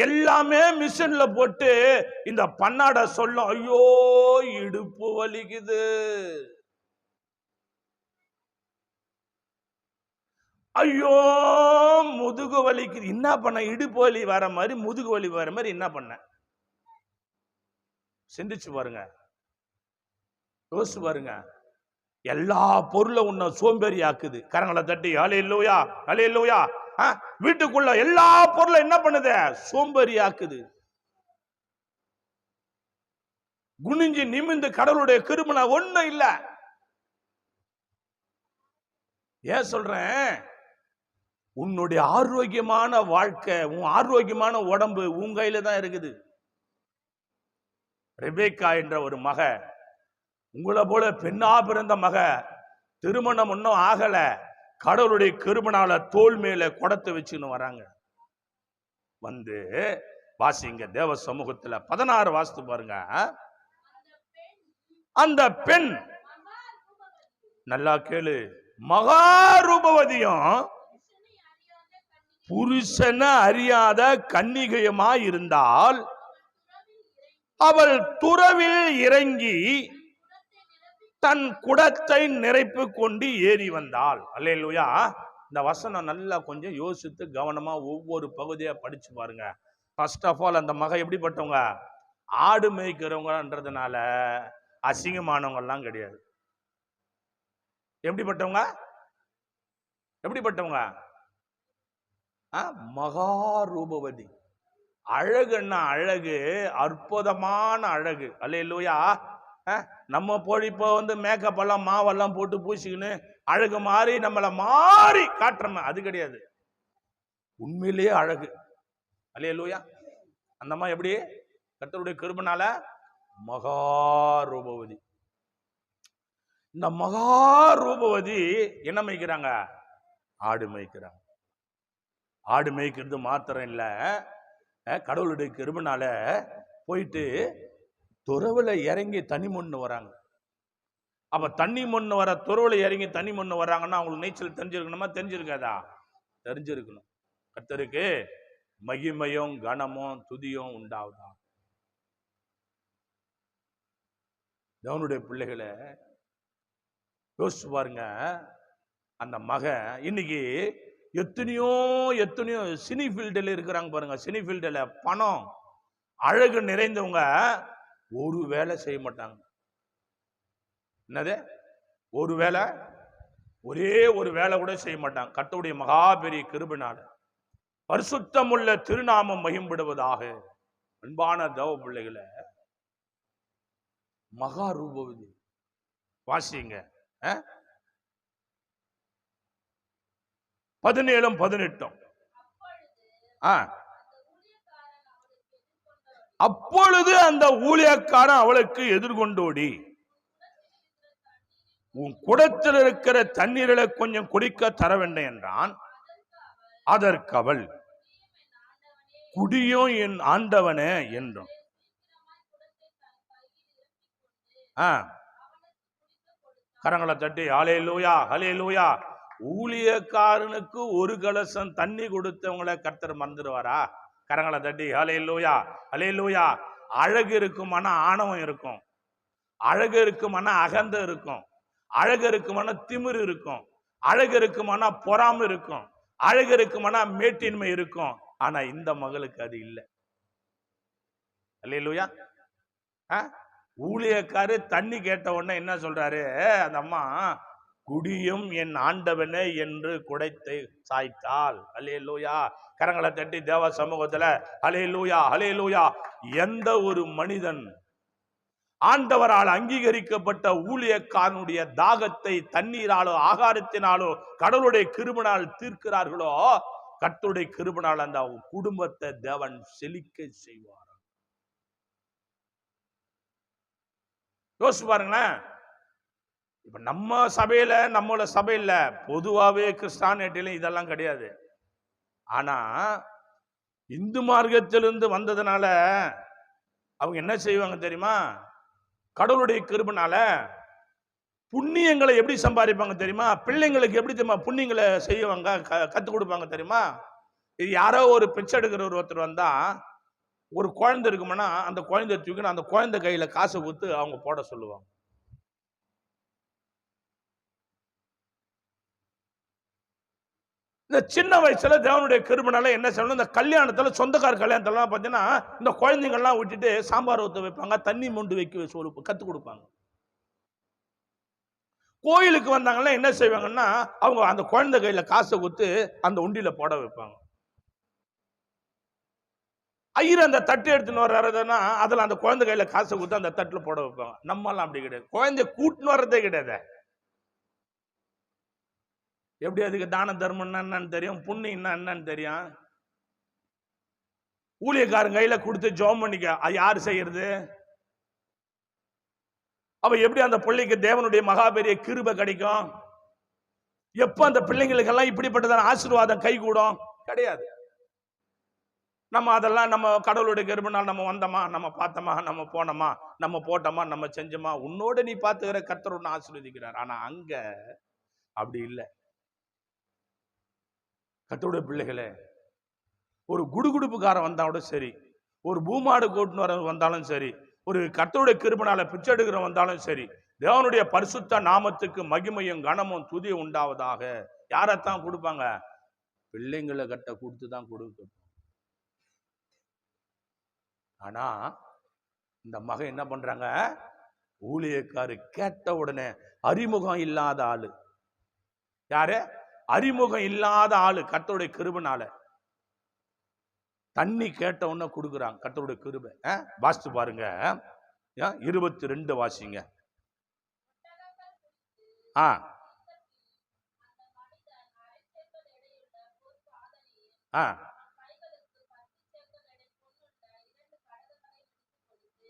எல்லாமே மிஷின்ல போட்டு இந்த பன்னாட சொல்லும், ஐயோ இடுப்பு வலிக்குது, ஐயோ முதுகு வலிக்குது. என்ன பண்ண? இடுப்பு வலி வர மாதிரி முதுகு வலி வர மாதிரி என்ன பண்ண? சிந்திச்சு பாருங்க, யோசிச்சு பாருங்க. எல்லா பொருளும் உன்னை சோம்பேறி ஆக்குது. கரங்களை தட்டி ஹல்லேலூயா ஹல்லேலூயா. வீட்டுக்குள்ள எல்லா பொருளும் என்ன பண்ணுது? சோம்பேறி ஆக்குது. குனிஞ்சு நிமிந்து கடவுளுடைய கிருபை ஒண்ணும் இல்ல. ஏன் சொல்றேன்? உன்னுடைய ஆரோக்கியமான வாழ்க்கை, உன் ஆரோக்கியமான உடம்பு உன் கையில தான் இருக்குது. ரெபேக்கா என்ற ஒரு மக, உங்களை போல பெண்ணா பிறந்த மக, திருமணம் ஒன்னும் ஆகல, கடவுளுடைய கிருபையினால தோல் மேல குடத்தை வச்சுன்னு வராங்க. வந்து வாசிங்க தேவ சமூகத்துல 16 வாசித்து பாருங்க. அந்த பெண் நல்லா கேளு, மகா ரூபவதியும் புருஷன அறியாத கன்னிகையுமா இருந்தால் அவள் துறவில் இறங்கி தன் குடத்தை நிறைப்பு கொண்டு ஏறி வந்தாள். அல்லேலூயா. இந்த வசனம் நல்லா கொஞ்சம் யோசித்து கவனமா ஒவ்வொரு பகுதியா படிச்சு பாருங்க. ஃபர்ஸ்ட் ஆஃப் ஆல் அந்த மக எப்படிப்பட்டவங்க? ஆடு மேய்க்கிறவங்கன்றதுனால அசிங்கமானவங்க எல்லாம் கிடையாது. எப்படிப்பட்டவங்க? எப்படிப்பட்டவங்க? மகா ரூபவதி. அழகுன்னா அழகு, அற்புதமான அழகு. அல்லேலூயா. நம்ம போய் இப்போ வந்து மேக்கப் எல்லாம் மாவெல்லாம் போட்டு பூசிக்கின்னு அழகு மாறி நம்மளை மாறி காட்டுறோம், அது கிடையாது. உண்மையிலேயே அழகு. அல்லேலூயா. அந்த மாதிரி எப்படி? கர்த்தருடைய கிருபையினால மகா ரூபவதி. இந்த மகா ரூபவதி என்ன மேய்க்கிறாங்க? ஆடு மேய்க்கிறாங்க. ஆடு மேய்க்கிறது மாத்திரம் இல்ல, கடவுளுடைய கிருபையினால போயிட்டு துறவுல இறங்கி தண்ணி மொண்ணு வராங்க. அப்ப தண்ணி மொண்ணு வர, துறவுல இறங்கி தண்ணி மொண்ணு வராங்கன்னா அவங்களுக்கு நீச்சல் தெரிஞ்சிருக்கணுமா? தெரிஞ்சிருக்காதா? தெரிஞ்சிருக்கணும். கர்த்தருக்கு மகிமையும் கனமும் துதியும் உண்டாவதா. தேவனுடைய பிள்ளைகளை யோசிச்சு பாருங்க. அந்த மகன் இன்னைக்கு எத்தனையோ சினி ஃபீல்டில் இருக்கிறாங்க பாருங்க. சினி ஃபீல்டில் பணம் அழகு நிறைந்தவங்க ஒரு வேலை செய்ய மாட்டாங்க. என்னது? ஒரு வேலை, ஒரே ஒரு வேலை கூட செய்ய மாட்டாங்க. கர்த்தருடைய மகா பெரிய கிருபையினால பரிசுத்தமுள்ள திருநாமம் மகிமைப்படுவதாக. அன்பான தேவ பிள்ளைகளை, மகா ரூபவதி வாசிங்க. 17, 18. அப்பொழுது அந்த ஊழியக்காரன் அவளுக்கு எதிர்கொண்டோடி, உன் குடத்தில் இருக்கிற தண்ணீரை கொஞ்சம் குடிக்க தர வேண்டும் என்றான். அதற்கு அவள், குடியும் என் ஆண்டவனே என்றும். கரங்களை தட்டி ஹல்லேலூயா ஹல்லேலூயா. ஊழியக்காரனுக்கு ஒரு கலசம் தண்ணி கொடுத்தவங்களை கர்த்தர் மறந்துடுவாரா? கரங்களை தட்டி ஹல்லேலூயா ஹல்லேலூயா. அழகு இருக்குமான ஆணவம் இருக்கும், அழகு இருக்குமான அகந்த இருக்கும், அழகு இருக்குமான திமிரு இருக்கும், அழகு இருக்குமான பொறாமை இருக்கும், அழகு இருக்குமான மேட்டின்மை இருக்கும். ஆனா இந்த மகளுக்கு அது இல்லை. ஹல்லேலூயா. ஊழியக்காரு தண்ணி கேட்ட உடனே என்ன சொல்றாரு அந்த அம்மா, குடியும் என் ஆண்டவனே என்று குடைத்தை சாய்த்தாள். ஹல்லேலூயா. கரங்களை தட்டி தேவ சமூகத்துல ஹல்லேலூயா ஹல்லேலூயா. எந்த ஒரு மனிதன் ஆண்டவரால் அங்கீகரிக்கப்பட்ட ஊழியக்காரனுடைய தாகத்தை தண்ணீராலோ ஆகாரத்தினாலோ கடவுளுடைய கிருபையினால் தீர்க்கிறார்களோ, கர்த்தருடைய கிருபையினால் அந்த குடும்பத்தை தேவன் செழிக்க செய்வார். யோசிச்சு பாருங்களேன். இப்ப நம்ம சபையில, நம்மளோட சபையில பொதுவாகவே கிறிஸ்டானிட்டில இதெல்லாம் கிடையாது. ஆனா இந்து மார்க்கத்திலிருந்து வந்ததுனால அவங்க என்ன செய்வாங்க தெரியுமா? கடவுளுடைய கிருபையினால புண்ணியங்களை எப்படி சம்பாதிப்பாங்க தெரியுமா? பிள்ளைங்களுக்கு எப்படி தெரியுமா புண்ணியங்களை செய்வாங்க, கற்றுக் கொடுப்பாங்க தெரியுமா? இது யாரோ ஒரு பிச்சை எடுக்கிற ஒருத்தர் வந்தா, ஒரு குழந்தை இருக்குமானா அந்த குழந்தை தூக்கி அந்த குழந்தை கையில காசை கொடுத்து அவங்க போட சொல்லுவாங்க. இந்த சின்ன வயசுல தேவனுடைய கிருபையினால என்ன செய்யணும், இந்த கல்யாணத்துல சொந்தக்கார கல்யாணத்துல பார்த்தீங்கன்னா இந்த குழந்தைங்கள்லாம் விட்டுட்டு சாம்பார் ஊற்ற வைப்பாங்க, தண்ணி மொண்டு வைக்க சொல்லு கற்றுக் கொடுப்பாங்க. கோயிலுக்கு வந்தாங்கன்னா என்ன செய்வாங்கன்னா அவங்க அந்த குழந்தை கையில காசை கொடுத்து அந்த உண்டியில போட வைப்பாங்க. ஐயர் அந்த தட்டு எடுத்துன்னு வர்றதுன்னா அதுல அந்த குழந்தை கையில காசை கொடுத்து அந்த தட்டுல போட வைப்பாங்க. நம்மளாம் அப்படி கிடையாது, குழந்தை கூட்டுன்னு வர்றதே கிடையாது. எப்படி அதுக்கு தான தர்மம்னா என்னன்னு தெரியும், புண்ணியம்னா என்னன்னு தெரியும். ஊழியக்காரன் கையில கொடுத்து ஜெபம் பண்ணிக்க, அது யாரு செய்யறது? அவ எப்படி அந்த பிள்ளைக்கு தேவனுடைய மகாபெரிய கிருபை கிடைக்கும்? எப்ப அந்த பிள்ளைங்களுக்கெல்லாம் இப்படிப்பட்டதான ஆசீர்வாதம் கை கூடும்? கிடையாது. நம்ம அதெல்லாம் நம்ம கடவுளுடைய கிருபையினால் நம்ம வந்தோமா, நம்ம பார்த்தோமா, நம்ம போனோமா, நம்ம போட்டோமா, நம்ம செஞ்சோமா, உன்னோட நீ பார்த்துக்கிற கர்த்தர் ஒன்று ஆசீர்வதிக்கிறார். ஆனா அங்க அப்படி இல்லை. கர்த்தருடைய பிள்ளைகளே, ஒரு குடுகுடுப்புக்காரன் வந்தாலும் சரி, ஒரு பூமாடு கூட்டுன்னு வர வந்தாலும் சரி, ஒரு கர்த்தருடைய கிருபையினால பிச்சை எடுக்கிற வந்தாலும் சரி, தேவனுடைய பரிசுத்த நாமத்துக்கு மகிமையும் கனமும் துதி உண்டாவதாக. யாரைத்தான் கொடுப்பாங்க? பிள்ளைங்களை கட்ட கொடுத்து தான் கொடுக்க. ஆனா இந்த மகன் என்ன பண்றாங்க, ஊழியக்காரு கேட்ட உடனே, அறிமுகம் இல்லாத ஆளு யாரு? அறிமுகம் இல்லாத ஆளு கர்த்தருடைய கிருபையினால தண்ணி கேட்ட உடனே கொடுக்குறாங்க. கர்த்தருடைய கிருபை. வாசித்து பாருங்க, 22 வாசிங்க.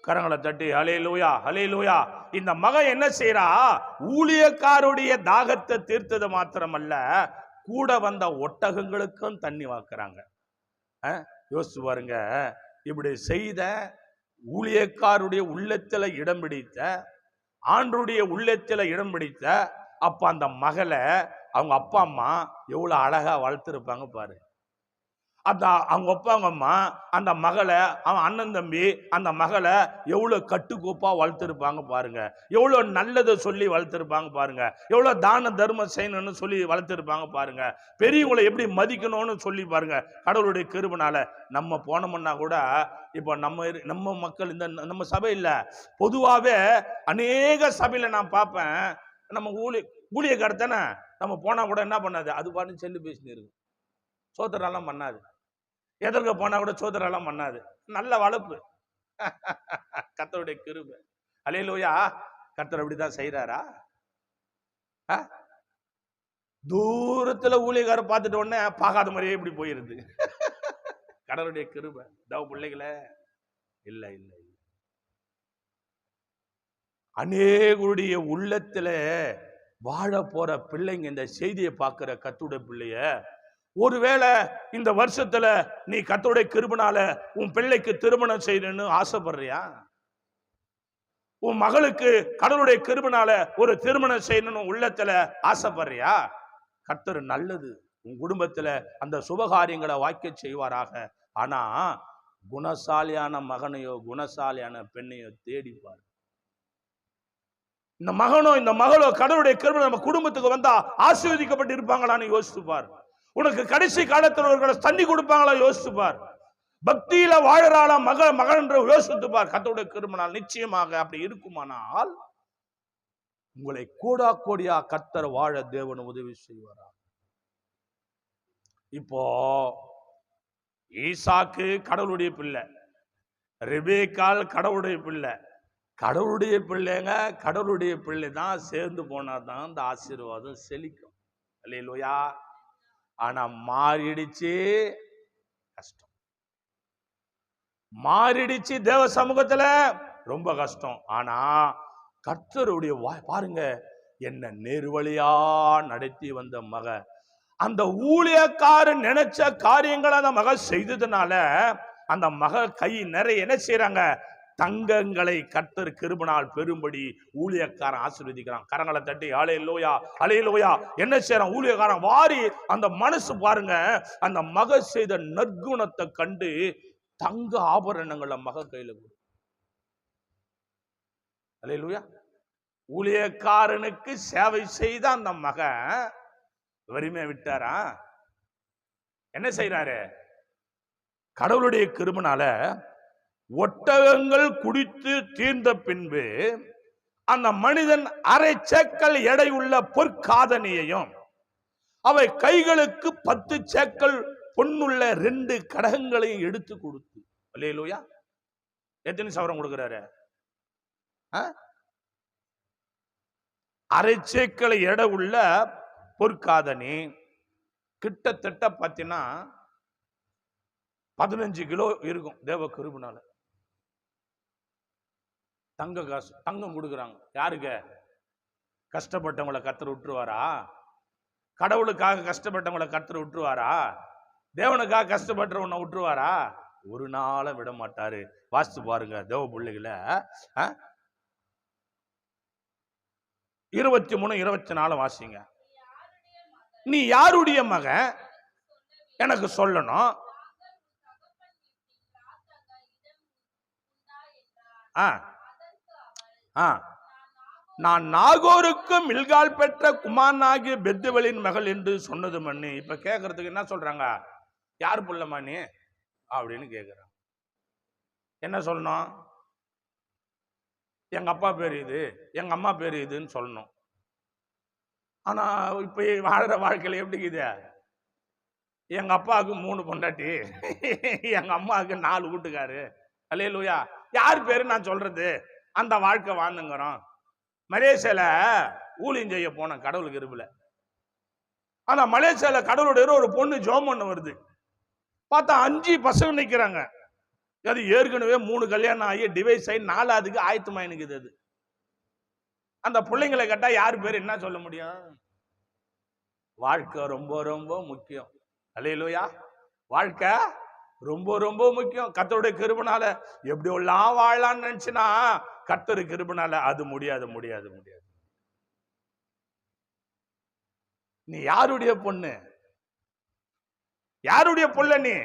கரங்களை தட்டி ஹல்லேலூயா ஹல்லேலூயா. இந்த மகன் என்ன செய்யறா, ஊழியக்காருடைய தாகத்தை தீர்த்தது மாத்திரமல்ல, கூட வந்த ஒட்டகங்களுக்கும் தண்ணி வாக்குறாங்க. யோசிச்சு பாருங்க. இப்படி செய்த ஊழியக்காருடைய உள்ளத்துல இடம் பிடித்த, ஆண்டருடைய உள்ளத்துல இடம் பிடித்த அப்ப அந்த மகளை அவங்க அப்பா அம்மா எவ்வளவு அழகா வளர்த்திருப்பாங்க பாரு. அந்த அவங்க அப்பா அவங்க அம்மா அந்த மகளை, அவன் அண்ணன் தம்பி அந்த மகளை எவ்வளவு கட்டுக்கோப்பா வளர்த்திருப்பாங்க பாருங்க. எவ்வளவு நல்லதை சொல்லி வளர்த்திருப்பாங்க பாருங்க. எவ்வளவு தான தர்மம் செய்யணும்னு சொல்லி வளர்த்திருப்பாங்க பாருங்க. பெரியவங்களை எப்படி மதிக்கணும்னு சொல்லி பாருங்க. கடவுளுடைய கிருபையினால நம்ம போனோம்னா கூட, இப்போ நம்ம மக்கள் இந்த நம்ம சபையில் பொதுவாகவே அநேக சபையில நான் பார்ப்பேன், நம்ம ஊழியக்காரத்தானே நம்ம போனா கூட என்ன பண்ணாது, அது பாட்டு செல்லு பேசினு இருக்கு, சோதரெல்லாம் பண்ணாது. எதற்கு போனா கூட சோதரெல்லாம் பண்ணாது. நல்ல வளர்ப்பு. கர்த்தருடைய கிருபை. ஹல்லேலூயா. கர்த்தர் அப்படிதான் செய்யறாரா? தூரத்துல ஊழியக்காரர் பார்த்துட்ட உடனே பார்க்காத மாதிரியே இப்படி போயிருது. கடவுளுடைய கிருபை. தவ பிள்ளைகளே, இல்ல இல்ல இல்ல. அநேகருடைய உள்ளத்துல வாழ போற பிள்ளைங்க இந்த செய்தியை பார்க்கிற கர்த்தருடைய பிள்ளைய, ஒருவேளை இந்த வருஷத்துல நீ கர்த்தருடைய கிருபைனால உன் பிள்ளைக்கு திருமணம் செய்யணும்னு ஆசைப்படுறியா? உன் மகளுக்கு கடவுளுடைய கிருபைனால ஒரு திருமணம் செய்யணும்னு உள்ளத்துல ஆசைப்படுறியா? கர்த்தர் நல்லது உன் குடும்பத்துல அந்த சுபகாரியங்களை வாய்க்க செய்வாராக. ஆனா குணசாலியான மகனையோ குணசாலியான பெண்ணையோ தேடிப்பார். இந்த மகனோ இந்த மகளோ கடவுளுடைய கிருபை நம்ம குடும்பத்துக்கு வந்தா ஆசீர்வதிக்கப்பட்டு இருப்பாங்களான்னு யோசித்துப்பார். உனக்கு கடைசி காலத்தில் ஒரு தண்ணி கொடுப்பாங்களா யோசித்துப்பார். பக்தியில வாழறாளா மகன் என்று யோசித்துப்பார். கர்த்தருடைய கிருபையால் நிச்சயமாக அப்படி இருக்குமானால் உங்களை கோடா கோடியா கர்த்தர் வாழ தேவன் உதவி செய்வாரா. இப்போ ஈசாக்கு கடவுளுடைய பிள்ளை, ரெபேக்காள் கடவுளுடைய பிள்ளை. கடவுளுடைய பிள்ளைங்க கடவுளுடைய பிள்ளை தான் சேர்ந்து போனாதான் இந்த ஆசீர்வாதம் செழிக்கும். அல்லேலூயா. ஆனா மாறிடுச்சு, கஷ்டம். மாறிடுச்சு தேவ சமூகத்துல, ரொம்ப கஷ்டம். ஆனா கர்த்தருடைய பாருங்க, என்ன நேர்வழியா நடத்தி வந்த மக, அந்த ஊழியக்காரன் நினைச்ச காரியங்களை அந்த மக செய்ததுனால அந்த மக கை நிறைய என்ன செய்யறாங்க, தங்கங்களை கர்த்தர் கிருபையால் பெரும்படி ஊழியக்காரன் ஆசீர்வதிக்கிறான். கரங்களை தட்டி ஹல்லேலூயா ஹல்லேலூயா. என்ன செய்யறான் ஊழியக்காரன் வாரி, அந்த மனசு பாருங்க, அந்த மக செய்த நற்குணத்தை கண்டு தங்க ஆபரணங்களை மக கையில கொடு. ஹல்லேலூயா. ஊழியக்காரனுக்கு சேவை செய்த அந்த மகன் வறுமையை விட்டாரா? என்ன செய்யறாரு? கடவுளுடைய கிருபையால ஒட்டகங்கள் குடித்து தீர்ந்த பின்பு அந்த மனிதன் அரை சேக்கல் எடை உள்ள பொற்காதனியையும் அவை கைகளுக்கு 10 சேக்கல் பொன்னுள்ள 2 கடகங்களையும் எடுத்து கொடுத்து. அல்லேலூயா. எத்தனை சவரம் கொடுக்கிறாரு? அரை சேக்கல் எடை உள்ள பொற்காதனி, கிட்டத்தட்ட பார்த்தீங்கன்னா 15 கிலோ இருக்கும். தேவ கிருபையால தங்க காசு, தங்கம் கொடுக்குறாங்க. யாருக்கு? கஷ்டப்பட்டவங்களை கர்த்தர் விட்டுருவாரா? கடவுளுக்காக கஷ்டப்பட்டவங்களை கர்த்தர் விட்டுருவாரா? தேவனுக்காக கஷ்டப்பட்டவனை விட்டுருவாரா? ஒரு நாளும் விட மாட்டாரு. வாசித்து பாருங்க தேவ பிள்ளைகளை. 23, 24 வாசிங்க. நீ யாருடைய மகன் எனக்கு சொல்லணும். நான் நாகோருக்கு மில்கால் பெற்ற குமாரனாகிய பெத்துவேலின் மகள் என்று சொன்னது மண்ணி. இப்ப கேட்கறதுக்கு என்ன சொல்றாங்க? யார் புள்ளமா நீ அப்படின்னு கேட்கிறாங்க. என்ன சொல்லணும்? எங்க அப்பா பேர் இது, எங்க அம்மா பேர் இதுன்னு சொல்லணும். ஆனா இப்ப வாழற வாழ்க்கையில எப்படி இது? எங்க அப்பாவுக்கு 3 பொண்டாட்டி, எங்க அம்மாவுக்கு 4 வீட்டுக்காரு. அல்லேலூயா. யார் பேரு நான் சொல்றது? அந்த வாழ்க்கை வாழ்ந்துங்கிறோம். மலேசியால ஊழியம் செய்ய போன கடவுளுக்கு இருப்புல. ஆனா மலேசியால கடவுளுடைய ஒரு பொண்ணு ஜோம் பண்ண வருது. பார்த்தா 5 பசங்க நிக்கிறாங்க. அது ஏற்கனவே 3 கல்யாணம் ஆகி டிவைஸ் ஆகி 4ஆவதுக்கு ஆயத்தமா நிக்குது. அது அந்த பிள்ளைங்களை கேட்டா யார் பேர் என்ன சொல்ல முடியும்? வாழ்க்கை ரொம்ப ரொம்ப முக்கியம். அல்லேலூயா. வாழ்க்கை ரொம்ப ரொம்ப முக்கியம். கர்த்தருடைய கிருபையால எப்படி எல்லாம் வாழலாம்னு நினைச்சுனா கர்த்தர் கிருபையால அது முடியாது முடியாது முடியாது. நீ யாருடைய பொண்ணு? யாருடைய புள்ள நீ?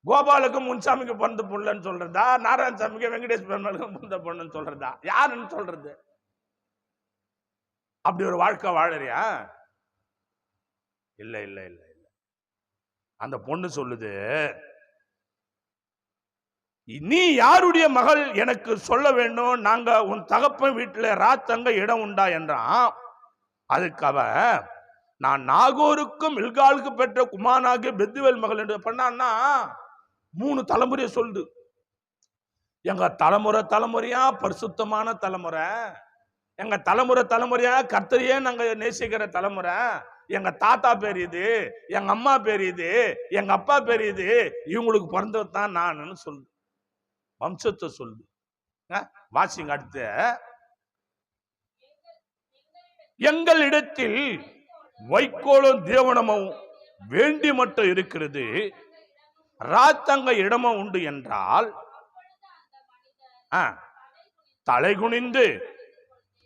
கோபாலுக்கு முன்சாமிக்கு பிறந்த பொண்ணுன்னு சொல்றதா? நாராயணசாமிக்கு வெங்கடேஷ் பெருமாளுக்கு பிறந்த பொண்ணுன்னு சொல்றதா? யாருன்னு சொல்றது? அப்படி ஒரு வாழ்க்கை வாழறியா? இல்ல இல்ல இல்ல இல்ல. அந்த பொண்ணு சொல்லுது, நீ யாருடைய மகள் எனக்கு சொல்ல வேண்டும். நாங்க உன் தகப்பன் வீட்டுல ராத்தங்க இடம் உண்டா என்றான். அதுக்கு அவ, நான் நாகோருக்கும் மில்காலுக்கு பெற்ற குமாரனாகிய பெத்துவேல் மகள் என்று பண்ணான்னா 3 தலைமுறையை சொல்லுது. எங்க தலைமுறை தலைமுறையா பரிசுத்தமான தலைமுறை, எங்க தலைமுறை தலைமுறையா கர்த்தரையே நாங்க நேசிக்கிற தலைமுறை. எங்க தாத்தா பேர் இது, எங்க அம்மா பேர் இது, எங்க அப்பா பேர் இது, இவங்களுக்கு பிறந்தது தான் நான் சொல்லு, வம்சத்தை சொல்லு. வாசிங்க அடுத்து. எங்கள் இடத்தில் வைக்கோலும் தேவனமும் வேண்டி மட்டும் இருக்கிறது, ராத்தங்க இடமும் உண்டு என்றால் தலை குனிந்து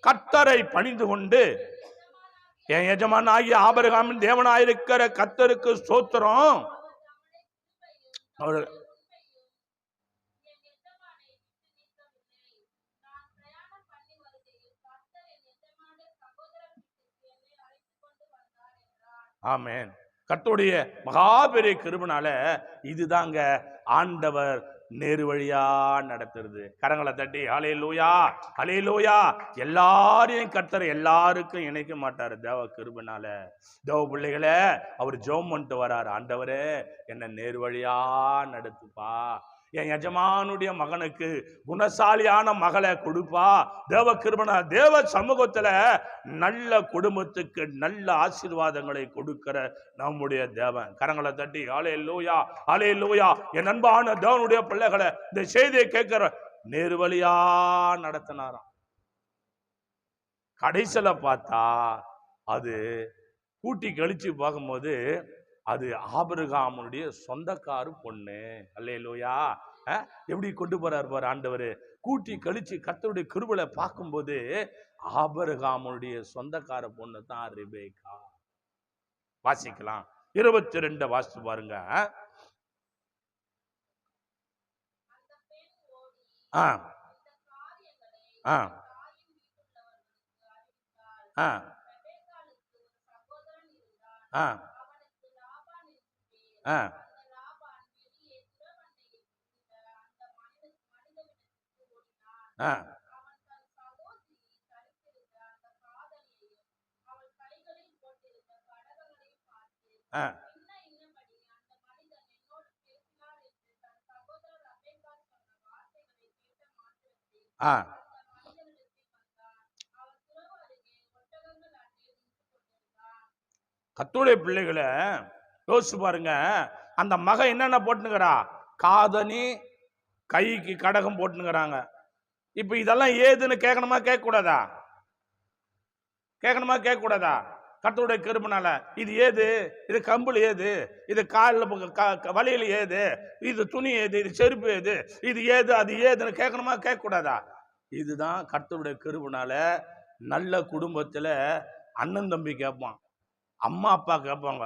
கர்த்தரை பணிந்து கொண்டு, என் எஜமான் ஆகிய ஆபிரகாமின் தேவனாயிருக்கிற கர்த்தருக்கு ஸ்தோத்திரம், ஆமென். கர்த்தருடைய மகாபெரிய கிருபைனால இதுதாங்க ஆண்டவர் நேரு வழியா நடத்துறது. கரங்களை தட்டி ஹல்லேலூயா ஹல்லேலூயா. எல்லாரையும் கர்த்தர் எல்லாருக்கும் இணைக்க மாட்டாரு தேவ கிருபைனால. தேவ பிள்ளைகளே, அவர் ஜெபம் பண்ணிட்டு வராரு, ஆண்டவரே என்ன நேரு வழியா நடத்துப்பா, என் எஜமானுடைய மகனுக்கு குணசாலியான மகளை கொடுப்பா. தேவ கிருபைனா தேவ சமூகத்துல நல்ல குடும்பத்துக்கு நல்ல ஆசீர்வாதங்களை கொடுக்கிற நம்முடைய தேவன். கரங்களை தட்டி ஹல்லேலூயா ஹல்லேலூயா. என் அன்பான தேவனுடைய பிள்ளைகளை, இந்த செய்தியை கேட்கிற நேரு வழியா நடத்தினாராம். கடைசியில பார்த்தா அது கூட்டி கழிச்சு பார்க்கும்போது அது ஆபிரகாமுடைய சொந்தக்காரு பொண்ணு. அல்லேலூயா. எப்படி கொண்டு போறாரு பாரு ஆண்டவர். கூட்டி கழிச்சு கர்த்தருடைய கிருபையை பார்க்கும்போது ஆபிரகாமுடைய சொந்தக்கார பொண்ணு தான் ரெபேக்கா. வாசிக்கலாம் 22 வாசித்து பாருங்க. கர்த்தருடைய பிள்ளைகளை யோசிச்சு பாருங்க. அந்த மகன் என்னென்ன போட்டுனுங்கிறா, காதணி, கைக்கு கடகம் போட்டுனுங்கிறாங்க. இப்ப இதெல்லாம் ஏதுன்னு கேட்கணுமா கேட்க கூடாதா? கேட்கணுமா கேட்க கூடாதா? கர்த்தருடைய கிருபைனால இது ஏது, இது கம்பளி ஏது, இது காலில் வலையில் ஏது, இது துணி ஏது, இது செருப்பு ஏது, இது ஏது அது ஏதுன்னு கேட்கணுமா கேட்க கூடாதா? இதுதான் கர்த்தருடைய கிருபைனால நல்ல குடும்பத்துல அண்ணன் தம்பி கேட்பான், அம்மா அப்பா கேட்பாங்க,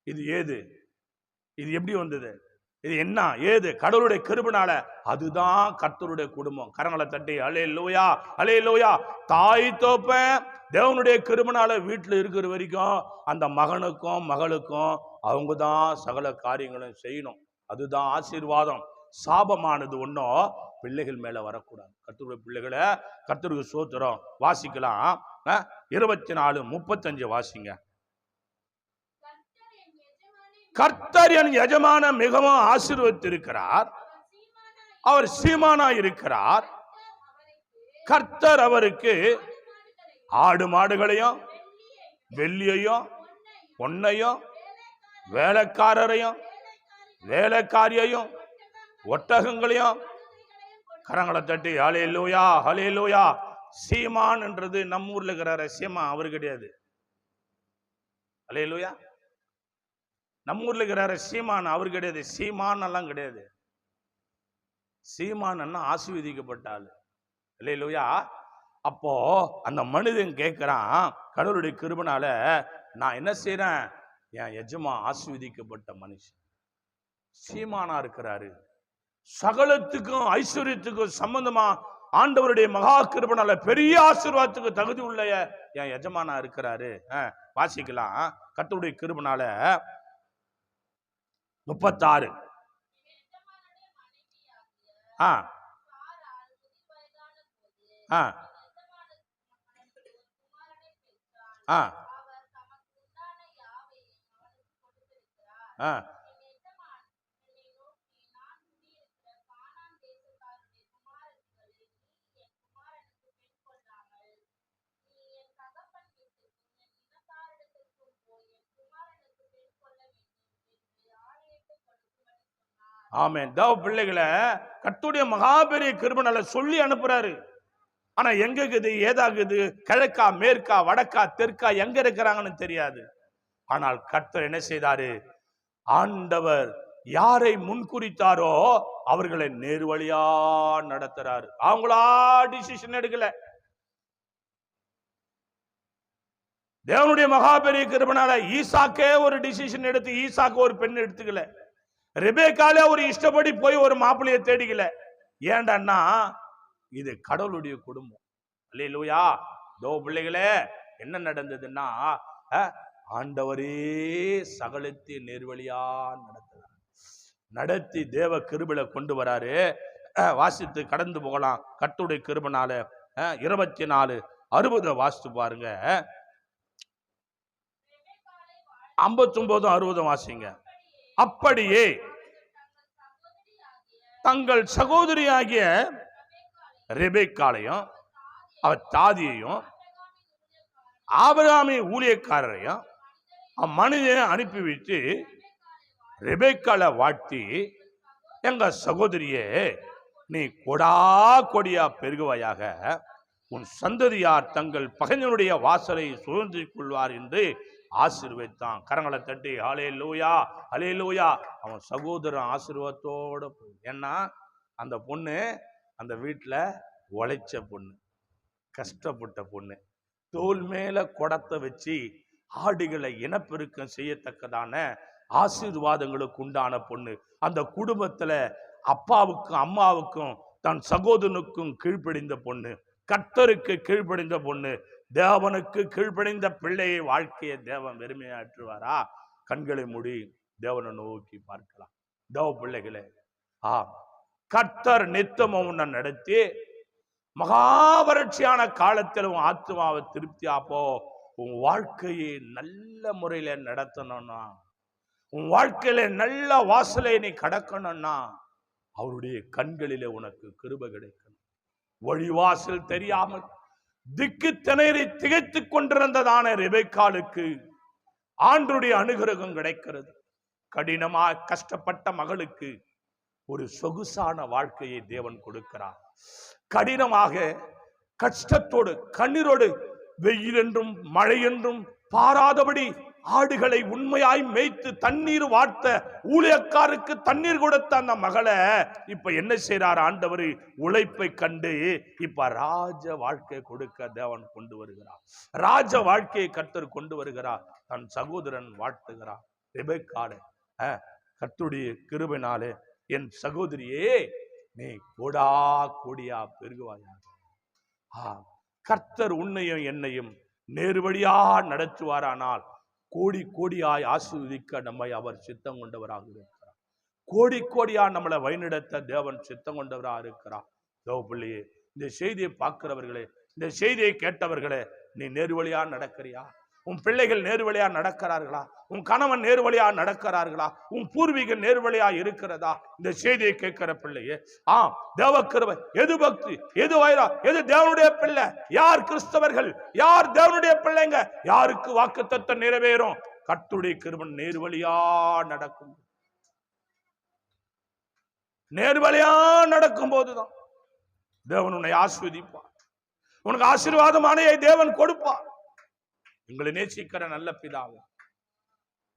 இது ஏது, இது எப்படி வந்தது, இது என்ன ஏது, கடவுளுடைய கிருபைனால. அதுதான் கர்த்தருடைய குடும்பம். கரங்களை தட்டி ஹல்லேலூயா ஹல்லேலூயா. தாய் தோப்பன் தேவனுடைய கிருபைனால வீட்டில் இருக்கிற வரைக்கும் அந்த மகனுக்கும் மகளுக்கும் அவங்க தான் சகல காரியங்களும் செய்யணும். அதுதான் ஆசீர்வாதம். சாபமானது ஒன்றும் பிள்ளைகள் மேல வரக்கூடாது. கர்த்தருடைய பிள்ளைகளை கர்த்தருக்கு ஸ்தோத்திரம். வாசிக்கலாம் 24:35 வாசிங்க. கர்த்தர் என் எஜமான மிகவும் ஆசீர்வதித்திருக்கிறார், அவர் சீமானா இருக்கிறார். கர்த்தர் அவருக்கு ஆடு மாடுகளையும் வெள்ளியையும் பொன்னையும் வேலைக்காரரையும் வேலைக்காரியையும் ஒட்டகங்களையும். கரங்களை தட்டி ஹல்லேலூயா ஹல்லேலூயா. சீமான் என்றது நம்ம ஊர்ல இருக்கிறார சீமா, அவரு கிடையாது. ஹல்லேலூயா. நம்ம ஊர்ல இருக்கிறார சீமான், அவரு கிடையாது. சீமான் எல்லாம் கிடையாது. சீமான் ஆசீர்வதிக்கப்பட்ட ஆளு. ஹல்லேலூயா. அப்போ அந்த மனிதன் கேட்கிறான், கடவுளுடைய கிருபைனால நான் என்ன செய்யறேன், என் எஜமா ஆசீர்வதிக்கப்பட்ட மனுஷன் சீமானா இருக்கிறாரு, சகலத்துக்கும் ஐஸ்வர்யத்துக்கும் சம்பந்தமா ஆண்டவருடைய மகா கிருபைனால பெரிய ஆசீர்வாதத்துக்கு தகுதி உள்ள என் எஜமானா இருக்கிறாரு. வாசிக்கலாம் கர்த்தருடைய கிருபைனால 36. ஆமென். தேவ பிள்ளைகளை கர்த்தருடைய மகாபெரிய கிருபையால சொல்லி அனுப்புறாரு. ஆனா எங்க இருக்குது, ஏதாகுது, கிழக்கா மேற்கா வடக்கா தெற்கா எங்க இருக்கிறாங்கன்னு தெரியாது. ஆனால் கர்த்தர் என்ன செய்தாரு? ஆண்டவர் யாரை முன்குறித்தாரோ அவர்களை நேர்வழியா நடத்துறாரு. அவங்களா டிசிஷன் எடுக்கல. தேவனுடைய மகாபெரிய கிருபையால ஈசாக்கே ஒரு டிசிஷன் எடுத்து ஈசாக்கு ஒரு பெண் எடுத்துக்கல. ரெபேக்காலே ஒரு இஷ்டப்படி போய் ஒரு மாப்பிள்ளைய தேடிக்கல. ஏண்டா இது கடவுளுடைய குடும்பம். அல்லேலூயா. தேவ பிள்ளைகளே, என்ன நடந்ததுன்னா ஆண்டவரே சகலத்தை நேர்வழியா நடத்துறார். நடத்தி தேவ கிருபையில கொண்டு வராரு. வாசித்து கடந்து போகலாம். கர்த்தருடைய கிருபையால 24:60 வாசித்து பாருங்க. 59-60 வாசிங்க. அப்படியே தங்கள் சகோதரியாகிய ரெபேக்காளையும் அவர் தாதியையும் ஆபிரகாமின் ஊழியக்காரரையும் அம்மனிதனை அனுப்பிவிட்டு ரெபேக்காளை வாழ்த்தி, எங்க சகோதரியே, நீ கொடா கொடியா பெருகுவாயாக, உன் சந்ததியார் தங்கள் பகைஞனுடைய வாசலை சுதந்திரிக் கொள்வார் என்று ஆசீர்வதித்தான். கரங்களை தட்டி ஹல்லேலூயா ஹல்லேலூயா. அவன் சகோதரன் ஆசீர்வாதத்தோட போய், ஏன்னா அந்த பொண்ணு அந்த வீட்டுல உழைச்ச பொண்ணு, கஷ்டப்பட்ட பொண்ணு, தோல் மேல குடத்தை வச்சு ஆடுகளை இனப்பெருக்கம் செய்யத்தக்கதான ஆசீர்வாதங்களுக்கு உண்டான பொண்ணு. அந்த குடும்பத்துல அப்பாவுக்கும் அம்மாவுக்கும் தன் சகோதரனுக்கும் கீழ்ப்படிந்த பொண்ணு, கர்த்தருக்கு கீழ்ப்படிந்த பொண்ணு. தேவனுக்கு கீழ்ப்படிந்த பிள்ளையை வாழ்க்கையை தேவன் வெறுமையாற்றுவாரா? கண்களை மூடி தேவனை நோக்கி பார்க்கலாம். தேவ பிள்ளைகளே, கர்த்தர் நித்தமும் உன்னை நடத்தி மகாவறட்சியான காலத்தில் உன் ஆத்மாவை திருப்தியாப்போ, உன் வாழ்க்கையை நல்ல முறையில நடத்தணும்னா, உன் வாழ்க்கையில நல்ல வாசலை நீ கடக்கணும்னா, அவருடைய கண்களிலே உனக்கு கிருபை கிடைக்கணும். வழிவாசல் தெரியாமல் திக்கு திணறி திகைத்துக் கொண்டிருந்ததான ரெபெக்காளுக்கு ஆண்டவருடைய அனுகிரகம் கிடைக்கிறது. கடினமா கஷ்டப்பட்ட மகளுக்கு ஒரு சொகுசான வாழ்க்கையை தேவன் கொடுக்கிறார். கடினமாக கஷ்டத்தோடு கண்ணீரோடு வெயில் என்றும் மழை என்றும் பாராதபடி ஆடுகளை உண்மையாய் மேய்த்து தண்ணீர் வார்த்த ஊழியக்காருக்கு தண்ணீர் கொடுத்த அந்த மகளை இப்ப என்ன செய்யறார்? ஆண்டவர் உழைப்பை கண்டு இப்ப ராஜ வாழ்க்கை கொடுக்க தேவன் கொண்டு வருகிறார். ராஜ வாழ்க்கையை கர்த்தர் கொண்டு வருகிறார். தன் சகோதரன் வாழ்த்துகிறார். ரெபெக்காளே, கர்த்தருடைய கிருபையினாலே என் சகோதரியே, நீ கோடா கோடியா பெருகுவாயாக. கர்த்தர் உன்னையும் என்னையும் நேர்வழியா நடத்துவாரானால் கோடி கோடியாய் ஆசீர்வதிக்க நம்மை அவர் சித்தம் கொண்டவராக இருக்கிறார். கோடி கோடியா நம்மளை வழிநடத்த தேவன் சித்தம் கொண்டவராக இருக்கிறார். தேவ பிள்ளையே, இந்த செய்தியை பார்க்கிறவர்களே, இந்த செய்தியை கேட்டவர்களே, நீ நேர்வழியா நடக்கிறியா? உன் பிள்ளைகள் நேர்வழியா நடக்கிறார்களா? உன் கணவன் நேர்வழியா நடக்கிறார்களா? உன் பூர்வீகம் நேர்வழியா இருக்கிறதா? இந்த செய்தியை கேட்கிற பிள்ளையே, தேவ கிருபை, எது பக்தி, எது வைரா, எது தேவனுடைய பிள்ளை, யார் கிறிஸ்தவர்கள், யார் தேவனுடைய பிள்ளைங்க, யாருக்கு வாக்குத்தத்தம் நிறைவேறும்? கர்த்தருடைய கிருபை நேர்வழியா நடக்கும். நேர்வழியா நடக்கும் போதுதான் தேவன் உன்னை ஆசீர்வதிப்பார். உனக்கு ஆசீர்வாதமான தேவன் கொடுப்பார். உங்களை நேசிக்கிற நல்ல பிதாவே,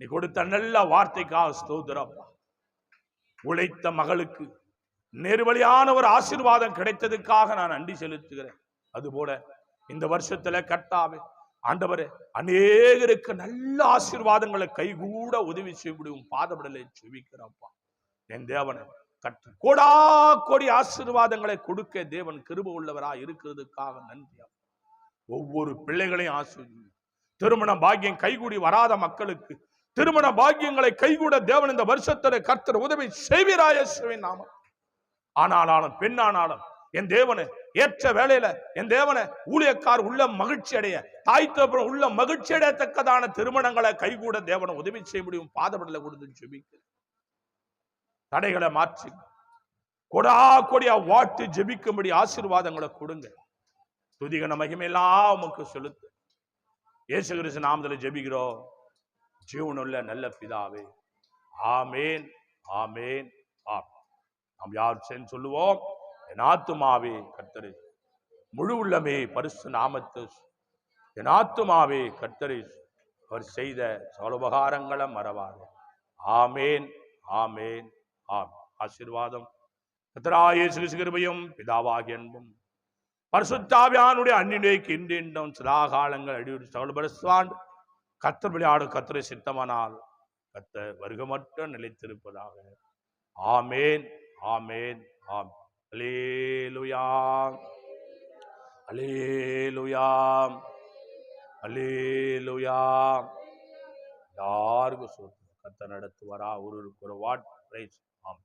நீ கொடுத்த நல்ல வார்த்தைக்காக ஸ்தோத்திரப்பா. உழைத்த மகளுக்கு நேர்வழியான ஒரு ஆசீர்வாதம் கிடைத்ததுக்காக நான் நன்றி செலுத்துகிறேன். அதுபோல இந்த வருஷத்துல கர்த்தாவே ஆண்டவரே, அநேகருக்கு நல்ல ஆசீர்வாதங்களை கைகூட உதவி செய்ய முடியும் பாதப்படலை செவிக்கிறப்பா. என் தேவனை கற்று கோடா கோடி ஆசீர்வாதங்களை கொடுக்க தேவன் கிருபை உள்ளவராக இருக்கிறதுக்காக நன்றி. ஒவ்வொரு பிள்ளைகளையும் ஆசீர்வதி. திருமண பாக்கியம் கைகூடி வராத மக்களுக்கு திருமண பாக்கியங்களை கைகூட தேவன் இந்த வருஷத்துல கர்த்தர் உதவி செய்வீராய நாமம். ஆனாலும் பெண்ணானாலும் என் தேவனை ஏற்ற வேளையில என் தேவனை ஊழியக்கார் உள்ள மகிழ்ச்சி அடைய, தாய் தகப்பன் உள்ள மகிழ்ச்சி அடையத்தக்கதான திருமணங்களை கைகூட தேவனை உதவி செய்ய முடியும் பாதப்படல கொடுத்து ஜெபிக்க. தடைகளை மாற்றி கொடா கொடியா வாட்டு ஜெபிக்கும்படி ஆசீர்வாதங்களை கொடுங்க. துதிகன மகிமையெல்லாம் உமக்கு செலுத்து. இயேசு கிறிஸ்து நாமத்தில் ஜெபிக்கிறோம் ஜீவனுள்ள நல்ல பிதாவே. ஆமேன், ஆமேன், ஆம். நாம் யார் சேர்ந்து சொல்லுவோம், என் ஆத்துமாவே கர்த்தரை, முழு உள்ளமே பரிசு நாமத்து, என் ஆத்துமாவே கர்த்தரை, அவர் செய்த சகல மறவாது. ஆமேன், ஆமேன், ஆம். ஆசீர்வாதம் கர்த்தராகிய இயேசு கிறிஸ்து கிருபையும் பிதாவாகிய அன்பும் பரிசுத்தாவியானுடைய அன்னிலைக்கு இன்றும் சதாகாலங்கள் அடியுறு சகல பரிசுத்தவான் கர்த்தர் விளையாடும் கர்த்தரை சித்தமானால் கர்த்தர் வருகமற்ற நிலைத்திருப்பதாக. ஆமேன், ஆமேன், ஆம். அல்லேலூயா, அல்லேலூயா, அல்லேலூயா. யாருக்கும் கர்த்தர் நடத்துவாரா? ஒரு வாட் பிரைஸ். ஆம்.